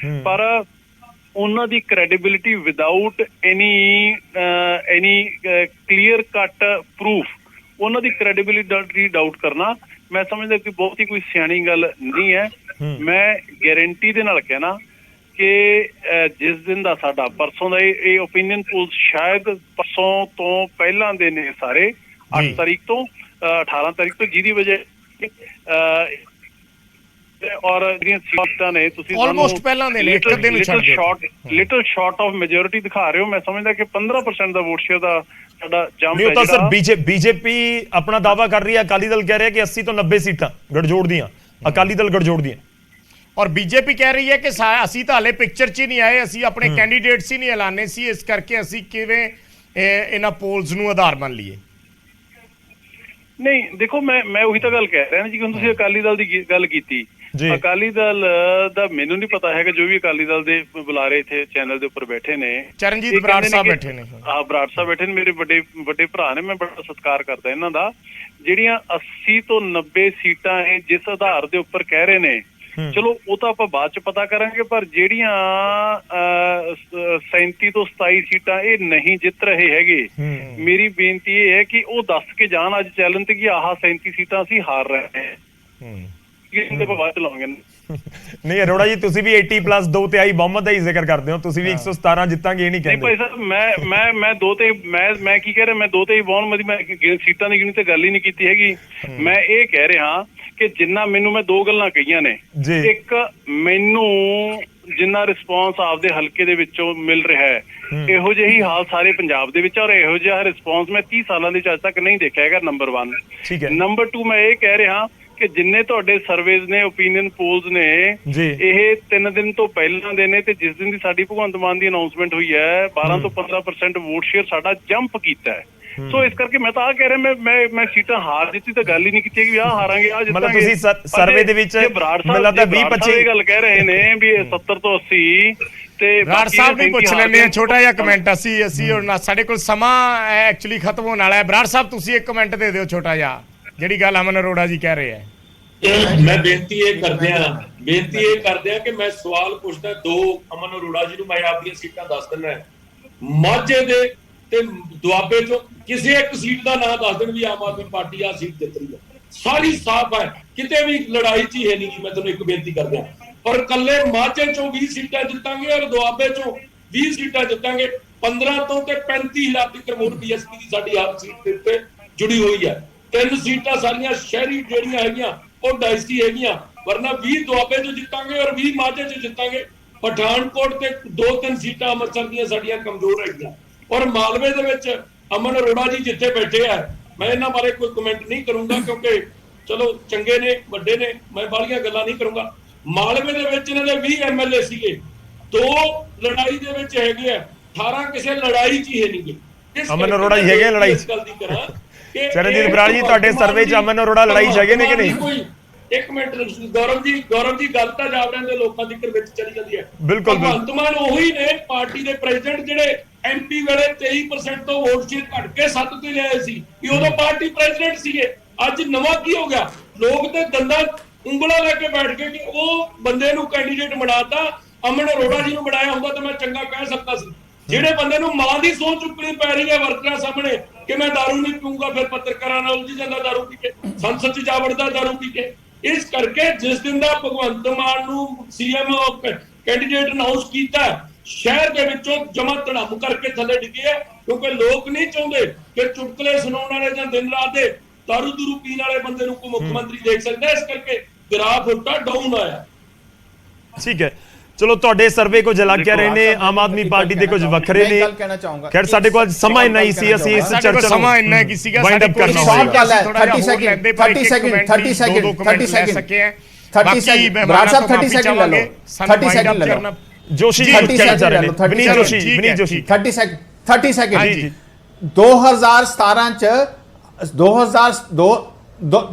ਪਰ ਉਹਨਾਂ ਦੀ credibility without any clear cut proof, ਉਹਨਾਂ ਦੀ ਕ੍ਰੈਡੀਬਿਲਿਟੀ ਡਾਊਟ ਕਰਨਾ ਮੈਂ ਸਮਝਦਾ ਕਿ ਬਹੁਤ ਹੀ ਕੋਈ ਸਿਆਣੀ ਗੱਲ ਨਹੀਂ ਹੈ। ਮੈਂ ਗਾਰੰਟੀ ਦੇ ਨਾਲ ਕਹਿਣਾ ਕਿ ਜਿਸ ਦਿਨ ਦਾ ਸਾਡਾ ਪਰਸੋਂ ਦਾ ਇਹ ਓਪੀਨੀਅਨ ਪੋਲਸ ਸ਼ਾਇਦ ਪਰਸੋਂ ਤੋਂ ਪਹਿਲਾਂ ਦੇ ਨੇ ਸਾਰੇ, 8 ਤਾਰੀਖ ਤੋਂ 18 ਤਾਰੀਖ ਤੋਂ, ਜਿਹਦੀ ਵਜ੍ਹਾ ਔਰ ਜਿਹੜੀਆਂ ਸੀਟਾਂ ਨੇ ਤੁਸੀਂ ਆਲਮੋਸਟ ਪਹਿਲਾਂ ਦੇ ਨੇ, ਇੱਕ ਦਿਨ ਲਿਟਲ ਸ਼ਾਰਟ ਆਫ ਮੈਜੋਰਿਟੀ ਦਿਖਾ ਰਹੇ ਹੋ। ਮੈਂ ਸਮਝਦਾ ਕਿ 15% ਦਾ ਵੋਟ ਸ਼ੇਅਰ ਦਾ ਸਾਡਾ ਜੰਪ ਹੈ। ਨਹੀਂ ਤਾਂ ਸਰ ਬੀਜੇਪੀ ਆਪਣਾ ਦਾਅਵਾ ਕਰ ਰਹੀ ਹੈ, ਅਕਾਲੀ ਦਲ ਕਹਿ ਰਿਹਾ ਕਿ 80 ਤੋਂ 90 ਸੀਟਾਂ ਗੜਜੋੜ ਦੀਆਂ, ਅਕਾਲੀ ਦਲ ਗੜਜੋੜ ਦੀਆਂ। ਔਰ ਬੀਜੇਪੀ ਕਹਿ ਰਹੀ ਹੈ ਕਿ ਅਸੀਂ ਤਾਂ ਹਲੇ ਪਿਕਚਰ 'ਚ ਹੀ ਨਹੀਂ ਆਏ, ਅਸੀਂ ਆਪਣੇ ਕੈਂਡੀਡੇਟਸ ਹੀ ਨਹੀਂ ਐਲਾਨੇ ਸੀ, ਇਸ ਕਰਕੇ ਅਸੀਂ ਕਿਵੇਂ ਇਹਨਾਂ ਪੋਲਸ ਨੂੰ ਆਧਾਰ ਮੰਨ ਲਈਏ। ਨਹੀਂ ਦੇਖੋ, ਮੈਂ ਉਹੀ ਤਾਂ ਗੱਲ ਕਹਿ ਰਿਹਾ ਨਾ ਜੀ। ਹੁਣ ਤੁਸੀਂ ਅਕਾਲੀ ਦਲ ਦੀ ਗੱਲ ਕੀਤੀ, ਅਕਾਲੀ ਦਲ ਦਾ ਮੈਨੂੰ ਨਹੀਂ ਪਤਾ ਹੈਗਾ। ਜੋ ਵੀ ਅਕਾਲੀ ਦਲ ਦੇ ਬੁਲਾਰੇ ਇੱਥੇ ਚੈਨਲ ਦੇ ਉੱਪਰ ਬੈਠੇ ਨੇ, ਚਰਨਜੀਤ ਬਰਾੜ ਸਾਹਿਬ ਬੈਠੇ ਨੇ, ਬਰਾੜ ਸਾਹਿਬ ਬੈਠੇ ਨੇ, ਮੇਰੇ ਵੱਡੇ ਭਰਾ ਨੇ, ਮੈਂ ਬੜਾ ਸਤਿਕਾਰ ਕਰਦਾ ਇਹਨਾਂ ਦਾ। ਜਿਹੜੀਆਂ 80 ਤੋਂ 90 ਸੀਟਾਂ ਇਹ ਜਿਸ ਆਧਾਰ ਦੇ ਉੱਪਰ ਕਹਿ ਰਹੇ ਨੇ, ਚਲੋ ਉਹ ਤਾਂ ਆਪਾਂ ਬਾਅਦ ਚ ਪਤਾ ਕਰਾਂਗੇ। ਪਰ ਜਿਹੜੀਆਂ 37 ਤੋਂ 27 ਸੀਟਾਂ ਇਹ ਨਹੀਂ ਜਿੱਤ ਰਹੇ ਹੈਗੇ, ਮੇਰੀ ਬੇਨਤੀ ਇਹ ਹੈ ਕਿ ਉਹ ਦੱਸ ਕੇ ਜਾਣ ਅੱਜ ਚੈਲੰਜ ਤੇ ਕਿ ਆਹ 37 ਸੀਟਾਂ ਅਸੀਂ ਹਾਰ ਰਹੇ ਹਾਂ। ਬਾਅਦ ਚਲਾਵਾਂਗੇ। ਨਹੀਂ ਅਰੋੜਾ ਜੀ, ਤੁਸੀਂ ਵੀ 80+ 2/3 ਬਹੁਮਤ ਦਾ ਹੀ ਜ਼ਿਕਰ ਕਰਦੇ ਹੋ, ਤੁਸੀਂ ਵੀ 117 ਜਿੱਤਾਂਗੇ ਇਹ ਨਹੀਂ ਕਹਿੰਦੇ। ਭਾਈ ਸਾਹਿਬ, ਮੈਂ 2 ਤੇ ਮੈਂ ਕੀ ਕਹਿ ਰਿਹਾ, ਮੈਂ 2 ਤੇ ਹੀ ਬਹੁਮਤ ਦੀ, ਮੈਂ ਸੀਟਾਂ ਦੀ ਗਿਣਤੀ ਤੇ ਗੱਲ ਹੀ ਨਹੀਂ ਕੀਤੀ ਹੈਗੀ। ਮੈਂ ਇਹ ਕਹਿ ਰਿਹਾ ਕਿ ਜਿੰਨਾ ਮੈਨੂੰ, ਮੈਂ 2 ਗੱਲਾਂ ਕਹੀਆਂ ਨੇ। ਇੱਕ, ਮੈਨੂੰ ਜਿੰਨਾ ਰਿਸਪੌਂਸ ਆਪਦੇ ਹਲਕੇ ਦੇ ਵਿੱਚੋਂ ਮਿਲ ਰਿਹਾ ਹੈ, ਇਹੋ ਜਿਹੀ ਹਾਲ ਸਾਰੇ ਪੰਜਾਬ ਦੇ ਵਿੱਚ, ਔਰ ਇਹੋ ਜਿਹਾ ਰਿਸਪੌਂਸ ਮੈਂ 30 ਸਾਲਾਂ ਦੇ ਵਿੱਚ ਅੱਜ ਤੱਕ ਨਹੀਂ ਦੇਖਿਆ ਹੈਗਾ। ਨੰਬਰ 1। ਨੰਬਰ 2, ਮੈਂ ਇਹ ਕਹਿ ਰਿਹਾ ਕਿ ਜਿੰਨੇ ਤੁਹਾਡੇ ਸਰਵੇਜ਼ ਨੇ, ਓਪੀਨੀਅਨ ਪੋਲਸ ਨੇ, ਇਹ 3 ਦਿਨ ਤੋਂ ਪਹਿਲਾਂ ਦੇ ਨੇ, ਤੇ ਜਿਸ ਦਿਨ ਦੀ ਸਾਡੀ ਭਗਵੰਤ ਮਾਨ ਦੀ ਅਨਾਉਂਸਮੈਂਟ ਹੋਈ ਹੈ, 12 ਤੋਂ 15% ਵੋਟ ਸ਼ੇਅਰ ਸਾਡਾ ਜੰਪ ਕੀਤਾ ਹੈ। ਸੋ ਇਸ ਕਰਕੇ ਮੈਂ ਤਾਂ ਆ ਕਹਿ ਰਿਹਾ, ਮੈਂ ਸੀਟਾਂ ਹਾਰ ਜਿੱਤੀ ਤਾਂ ਗੱਲ ਹੀ ਨਹੀਂ ਕੀਤੀ ਕਿ ਆਹ ਹਾਰਾਂਗੇ, ਆਹ ਜਿੱਤਾਂਗੇ। ਮਤਲਬ ਤੁਸੀਂ ਸਰਵੇ ਦੇ ਵਿੱਚ ਮੈਨੂੰ ਲੱਗਦਾ 20-25 ਗੱਲ ਕਹਿ ਰਹੇ ਨੇ ਵੀ 70 ਤੋਂ 80 ਤੇ ਬਰਾੜ ਸਾਹਿਬ ਨੂੰ ਪੁੱਛ ਲੈਂਦੇ ਆ ਛੋਟਾ ਜਿਹਾ ਕਮੈਂਟ। ਅਸੀਂ ਹੁਣ ਸਾਡੇ ਕੋਲ ਸਮਾਂ ਐਕਚੁਅਲੀ ਖਤਮ ਹੋਣ ਵਾਲਾ ਹੈ। ਬਰਾੜ ਸਾਹਿਬ ਤੁਸੀਂ ਇੱਕ ਕਮੈਂਟ ਦੇ ਦਿਓ ਛੋਟਾ ਜਿਹਾ, ਜਿਹੜੀ ਗੱਲ ਅਮਨ ਅਰੋੜਾ ਜੀ ਕਹਿ ਰਹੇ ਆ। ਮੈਂ ਬੇਨਤੀ ਇਹ ਕਰਦੇ ਆ ਕਿ ਮੈਂ ਸਵਾਲ ਪੁੱਛਦਾ 2 ਅਮਨ ਅਰੋੜਾ ਜੀ ਨੂੰ, ਮੈਂ ਆਪਦੀਆਂ ਸੀਟਾਂ ਦੱਸ ਦਿੰਦਾ। ਮਾਝੇ ਦੇ ਤੇ ਦੁਆਬੇ ਚੋਂ ਕਿਸੇ ਇੱਕ ਸੀਟ ਦਾ ਨਾਂ ਦੱਸ ਦੇਣ ਵੀ ਆਮ ਆਦਮੀ ਪਾਰਟੀ ਆ ਸੀਟ ਜਿੱਤ ਰਹੀ ਹੈ। ਸਾਰੀ ਸਾਫ਼ ਹੈ, ਕਿਤੇ ਵੀ ਲੜਾਈ 'ਚ ਹੀ ਹੈ ਨਹੀਂ। ਮੈਂ ਤੁਹਾਨੂੰ ਇੱਕ ਬੇਨਤੀ ਕਰਦਾ, ਔਰ ਕੱਲੇ ਮਾਝੇ ਚੋਂ 20 ਸੀਟਾਂ ਜਿੱਤਾਂਗੇ ਔਰ ਦੁਆਬੇ ਚੋਂ 20 ਸੀਟਾਂ ਜਿੱਤਾਂਗੇ। 15 ਤੋਂ ਤੇ 35 ਲੱਖ ਦੀ ਕਰਮੋਰ ਬੀਐਸਪੀ ਦੀ ਸਾਡੀ ਹਰ ਸੀਟ ਦੇ ਉੱਤੇ ਜੁੜੀ ਹੋਈ ਹੈ। 3 ਸੀਟਾਂ ਸਾਰੀਆਂ ਸ਼ਹਿਰੀ ਜਿਹੜੀਆਂ ਹੈਗੀਆਂ ਉਹ ਡਾਇਸੀ ਹੈਗੀਆਂ, ਵਰਨਾ 20 ਦੁਆਬੇ 'ਚ ਜਿੱਤਾਂਗੇ ਔਰ 20 ਮਾਝੇ 'ਚ ਜਿੱਤਾਂਗੇ। ਪਠਾਨਕੋਟ ਤੇ 2-3 ਸੀਟਾਂ ਅੰਮ੍ਰਿਤਸਰ ਦੀਆਂ ਸਾਡੀਆਂ ਕਮਜ਼ੋਰ ਹੈਗੀਆਂ। ਔਰ ਮਾਲਵੇ ਦੇ ਵਿੱਚ ਅਮਨ ਅਰੋੜਾ ਜੀ ਜਿੱਥੇ ਬੈਠੇ ਆ, ਮੈਂ ਇਹਨਾਂ ਬਾਰੇ ਕੋਈ ਕਮੈਂਟ ਨਹੀਂ ਕਰੂੰਗਾ ਕਿਉਂਕਿ ਚਲੋ ਚੰਗੇ ਨੇ, ਵੱਡੇ ਨੇ, ਮੈਂ ਬਾਹਲੀਆਂ ਗੱਲਾਂ ਨਹੀਂ ਕਰੂੰਗਾ। ਮਾਲਵੇ ਦੇ ਵਿੱਚ ਇਹਨਾਂ ਦੇ 20 ਐਮਐਲਏ ਸੀਗੇ, 2 ਲੜਾਈ ਦੇ ਵਿੱਚ ਹੈਗੇ ਆ, 18 ਕਿਸੇ ਲੜਾਈ 'ਚ ਹੀ ਹੈ ਨਹੀਂਗੇ। ਅਮਨ ਅਰੋੜਾ ਹੀ ਹੈਗੇ ਲੜਾਈ 'ਚ। ਗੱਲ ਦੀ ਕਰਾਂ ਕਿ ਚਰਨਜੀਤ ਬਰਾੜ ਜੀ, ਤੁਹਾਡੇ ਸਰਵੇ 'ਚ ਅਮਨ ਅਰੋੜਾ ਲੜਾਈ 'ਚ ਹੈਗੇ ਨੇ ਕਿ ਨਹੀਂ? ਇੱਕ ਮਿੰਟ ਗੌਰਵ ਜੀ ਗੱਲ ਤਾਂ ਜਾਵੜਿਆਂ ਦੇ ਲੋਕਾਂ ਦੀ ਵਿੱਚ ਚਲੀ ਜਾਂਦੀ ਹੈ। ਬਿਲਕੁਲ ਭਗਵੰਤ ਮਾਨ ਉਹੀ ਨੇ ਪਾਰਟੀ ਦੇ ਪ੍ਰੈਜ਼ੀਡੈਂਟ ਜਿਹੜੇ ਐਮਪੀ ਵੇਲੇ 23% ਤੋਂ ਵੋਟ ਸ਼ੇਅਰ ਘਟ ਕੇ 7 ਤੇ ਲਿਆਏ ਸੀ, ਕਿ ਉਦੋਂ ਪਾਰਟੀ ਪ੍ਰੈਜ਼ੀਡੈਂਟ ਸੀਗੇ। ਅੱਜ ਨਵਾਂ ਕੀ ਹੋ ਗਿਆ? ਲੋਕ ਤੇ ਦੰਦਾਂ ਉਂਗਲਾਂ ਲੈ ਕੇ ਬੈਠ ਗਏ ਕਿ ਉਹ ਬੰਦੇ ਨੂੰ ਕੈਂਡੀਡੇਟ ਬਣਾਤਾ। ਅਮਨ ਅਰੋੜਾ ਜੀ ਨੂੰ ਬਣਾਇਆ ਹੁੰਦਾ ਤਾਂ ਮੈਂ ਚੰਗਾ ਕਹਿ ਸਕਦਾ ਸੀ। ਜਿਹੜੇ ਬੰਦੇ ਨੂੰ ਮਾਂ ਦੀ ਸਹੁੰ ਚੁੱਕਣੀ ਪੈ ਰਹੀ ਹੈ ਵਰਕਰਾਂ ਸਾਹਮਣੇ ਕਿ ਮੈਂ ਦਾਰੂ ਨਹੀਂ ਪੀਊਂਗਾ, ਫਿਰ ਪੱਤਰਕਾਰਾਂ ਨਾਲ ਉਲਝ ਜਾਂਦਾ ਦਾਰੂ ਪੀ ਕੇ, ਸੰਸਦ 'ਚ ਜਾ ਵੜਦਾ ਦਾਰੂ ਪੀ ਕੇ। ਇਸ ਕਰਕੇ ਜਿਸ ਦਿਨ ਦਾ ਭਗਵੰਤ ਮਾਨ ਨੂੰ ਸੀਐਮ ਕੈਂਡੀਡੇਟ ਅਨਾਉਂਸ ਕੀਤਾ, ਸ਼ਹਿਰ ਦੇ ਵਿੱਚੋਂ ਜਮਾ ਧੜਮ ਕਰਕੇ ਥੱਲੇ ਡਿੱਗੇ ਆ, ਕਿਉਂਕਿ ਲੋਕ ਨਹੀਂ ਚਾਹੁੰਦੇ ਕਿ ਚੁਟਕਲੇ ਸੁਣਾਉਣ ਵਾਲੇ ਜਾਂ ਦਿਨ ਰਾਤ ਦੇ ਦਾਰੂ ਦੂਰੂ ਪੀਣ ਵਾਲੇ ਬੰਦੇ ਨੂੰ ਕੋਈ ਮੁੱਖ ਮੰਤਰੀ ਦੇਖ ਸਕਦਾ। ਇਸ ਕਰਕੇ ਗ੍ਰਾਫ ਉਲਟਾ ਡਾਊਨ ਆਇਆ। ਠੀਕ ਹੈ, ਚਲੋ ਤੁਹਾਡੇ ਸਰਵੇ ਕੁਝ ਅਲੱਗ ਕਹਿ ਰਹੇ ਨੇ, ਆਮ ਆਦਮੀ ਪਾਰਟੀ ਦੇ ਕੁਝ ਵੱਖਰੇ ਨੇ। ਕਹਿਣਾ ਚਾਹੂੰਗਾ ਖੈਰ ਸਾਡੇ ਕੋਲ ਸਮਾਂ ਇੰਨਾ ਹੀ ਸੀ, ਅਸੀਂ ਇਸ ਚਰਚਾ ਨੂੰ ਸਮਾਂ ਇੰਨਾ ਕੀ ਸੀਗਾ, ਵਾਈਂਡ ਅਪ ਕਰਨਾ ਸ਼ਾਰਟ ਹੋਵੇਗਾ। ਗੱਲ ਹੈ। 30 second 30 second 30 second 30 second Brar ਸਾਹਿਬ 30 ਸੈਕਿੰਡ ਲੈ ਲਓ, 30 ਸੈਕਿੰਡ ਲੈ ਲਓ। ਜੋਸ਼ੀ ਜੀ ਕੁਝ ਕਹਿਣਾ ਚਾਹ ਰਹੇ ਨੇ, ਵਿਨੀਤ ਜੋਸ਼ੀ 30 ਸੈਕਿੰਡ 30 ਸੈਕਿੰਡ 2017 ਚ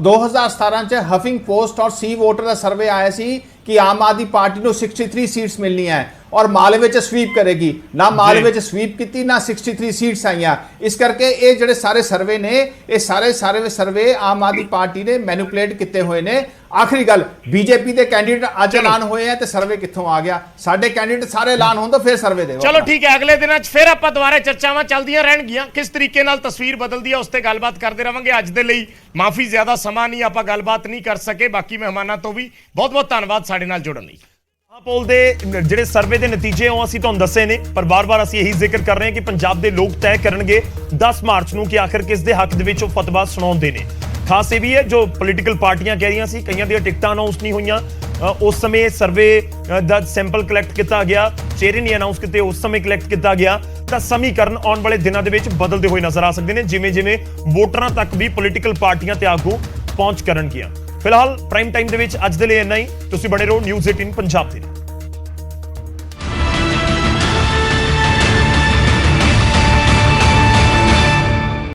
2017 ਚ ਹਫਿੰਗ ਪੋਸਟ ਔਰ ਸੀ ਵੋਟਰ ਦਾ ਸਰਵੇ ਆਇਆ ਸੀ ਕਿ ਆਮ ਆਦਮੀ ਪਾਰਟੀ ਨੂੰ 63 ਸੀਟਸ ਮਿਲਣੀਆਂ ਹੈ ਔਰ ਮਾਲਵੇ ਚ ਸਵੀਪ ਕਰੇਗੀ। ਨਾ ਮਾਲਵੇ ਚ ਸਵੀਪ ਕੀਤੀ, ਨਾ 63 ਸੀਟਸ ਆਈਆਂ। ਇਸ ਕਰਕੇ ਇਹ ਜਿਹੜੇ ਸਾਰੇ ਸਰਵੇ ਨੇ, ਇਹ ਸਾਰੇ ਸਰਵੇ ਆਮ ਆਦਮੀ ਪਾਰਟੀ ਨੇ ਮੈਨੂਪੂਲੇਟ ਕੀਤੇ ਹੋਏ ਨੇ। ਆਖਰੀ ਗੱਲ, ਬੀਜੇਪੀ ਦੇ ਕੈਂਡੀਡੇਟ ਅੱਜ ਐਲਾਨ ਹੋਏ ਆ ਤੇ ਸਰਵੇ ਕਿੱਥੋਂ ਆ ਗਿਆ? ਸਾਡੇ ਕੈਂਡੀਡੇਟ ਸਾਰੇ ਐਲਾਨ ਹੋਣ ਤੋਂ ਫਿਰ ਸਰਵੇ ਦੇਵੋ। ਚਲੋ ਠੀਕ ਹੈ, ਅਗਲੇ ਦਿਨਾਂ 'ਚ ਫਿਰ ਆਪਾਂ ਦੁਬਾਰਾ ਚਰਚਾਵਾਂ ਚੱਲਦੀਆਂ ਰਹਿਣਗੀਆਂ, ਕਿਸ ਤਰੀਕੇ ਨਾਲ ਤਸਵੀਰ ਬਦਲਦੀ ਹੈ ਉਸ ਤੇ ਗੱਲਬਾਤ ਕਰਦੇ ਰਵਾਂਗੇ। ਅੱਜ ਦੇ ਲਈ ਮਾਫੀ, ਜ਼ਿਆਦਾ ਸਮਾਂ ਨਹੀਂ, ਆਪਾਂ ਗੱਲਬਾਤ ਨਹੀਂ ਕਰ ਸਕੇ। ਬਾਕੀ ਮਹਿਮਾਨਾਂ ਤੋਂ ਵੀ ਬਹੁਤ ਬਹੁਤ ਧੰਨਵਾਦ ਸਾਡੇ ਨਾਲ ਜੁੜਨ ਲਈ। ਪੋਲ ਦੇ ਜਿਹੜੇ ਸਰਵੇ ਦੇ ਨਤੀਜੇ ਉਹ ਅਸੀਂ ਤੁਹਾਨੂੰ ਦੱਸੇ ਨੇ, ਪਰ ਬਾਰ-ਬਾਰ ਅਸੀਂ ਇਹੀ ਜ਼ਿਕਰ ਕਰ ਰਹੇ ਹਾਂ ਕਿ ਪੰਜਾਬ ਦੇ ਲੋਕ ਤੈਅ ਕਰਨਗੇ 10 ਮਾਰਚ ਨੂੰ ਕਿ ਆਖਿਰ ਕਿਸ ਦੇ ਹੱਕ ਦੇ ਵਿੱਚ ਉਹ ਫਤਵਾ ਸੁਣਾਉਂਦੇ ਨੇ। ਖਾਸ ਇਹ ਵੀ ਹੈ ਜੋ ਪੋਲੀਟੀਕਲ ਪਾਰਟੀਆਂ ਕਹਿ ਰਹੀਆਂ ਸੀ, ਕਈਆਂ ਦੀਆਂ ਟਿਕਟਾਂ ਅਨਾਉਂਸ ਨਹੀਂ ਹੋਈਆਂ, ਉਸ ਸਮੇਂ ਸਰਵੇ ਦਾ ਸੈਂਪਲ ਕਲੈਕਟ ਕੀਤਾ ਗਿਆ, ਚਿਹਰੇ ਨਹੀਂ ਅਨਾਉਂਸ ਕੀਤੇ, ਉਸ ਸਮੇਂ ਕਲੈਕਟ ਕੀਤਾ ਗਿਆ। ਤਾਂ ਸਮੀਕਰਨ ਆਉਣ ਵਾਲੇ ਦਿਨਾਂ ਦੇ ਵਿੱਚ ਬਦਲਦੇ ਹੋਏ ਨਜ਼ਰ ਆ ਸਕਦੇ ਨੇ, ਜਿਵੇਂ-ਜਿਵੇਂ ਵੋਟਰਾਂ ਤੱਕ ਵੀ ਪੋਲੀਟੀਕਲ ਪਾਰਟੀਆਂ ਤੇ ਆਗੂ ਪਹੁੰਚ ਕਰਨਗੀਆਂ। ਫਿਲਹਾਲ ਪ੍ਰਾਈਮ ਟਾਈਮ ਦੇ ਵਿੱਚ ਅੱਜ ਦੇ ਲਈ ਇੰਨਾ ਹੀ। ਤੁਸੀਂ ਬਣੇ ਰਹੋ ਨਿਊਜ਼ 18 ਪੰਜਾਬ ਦੇ ਨਾਲ।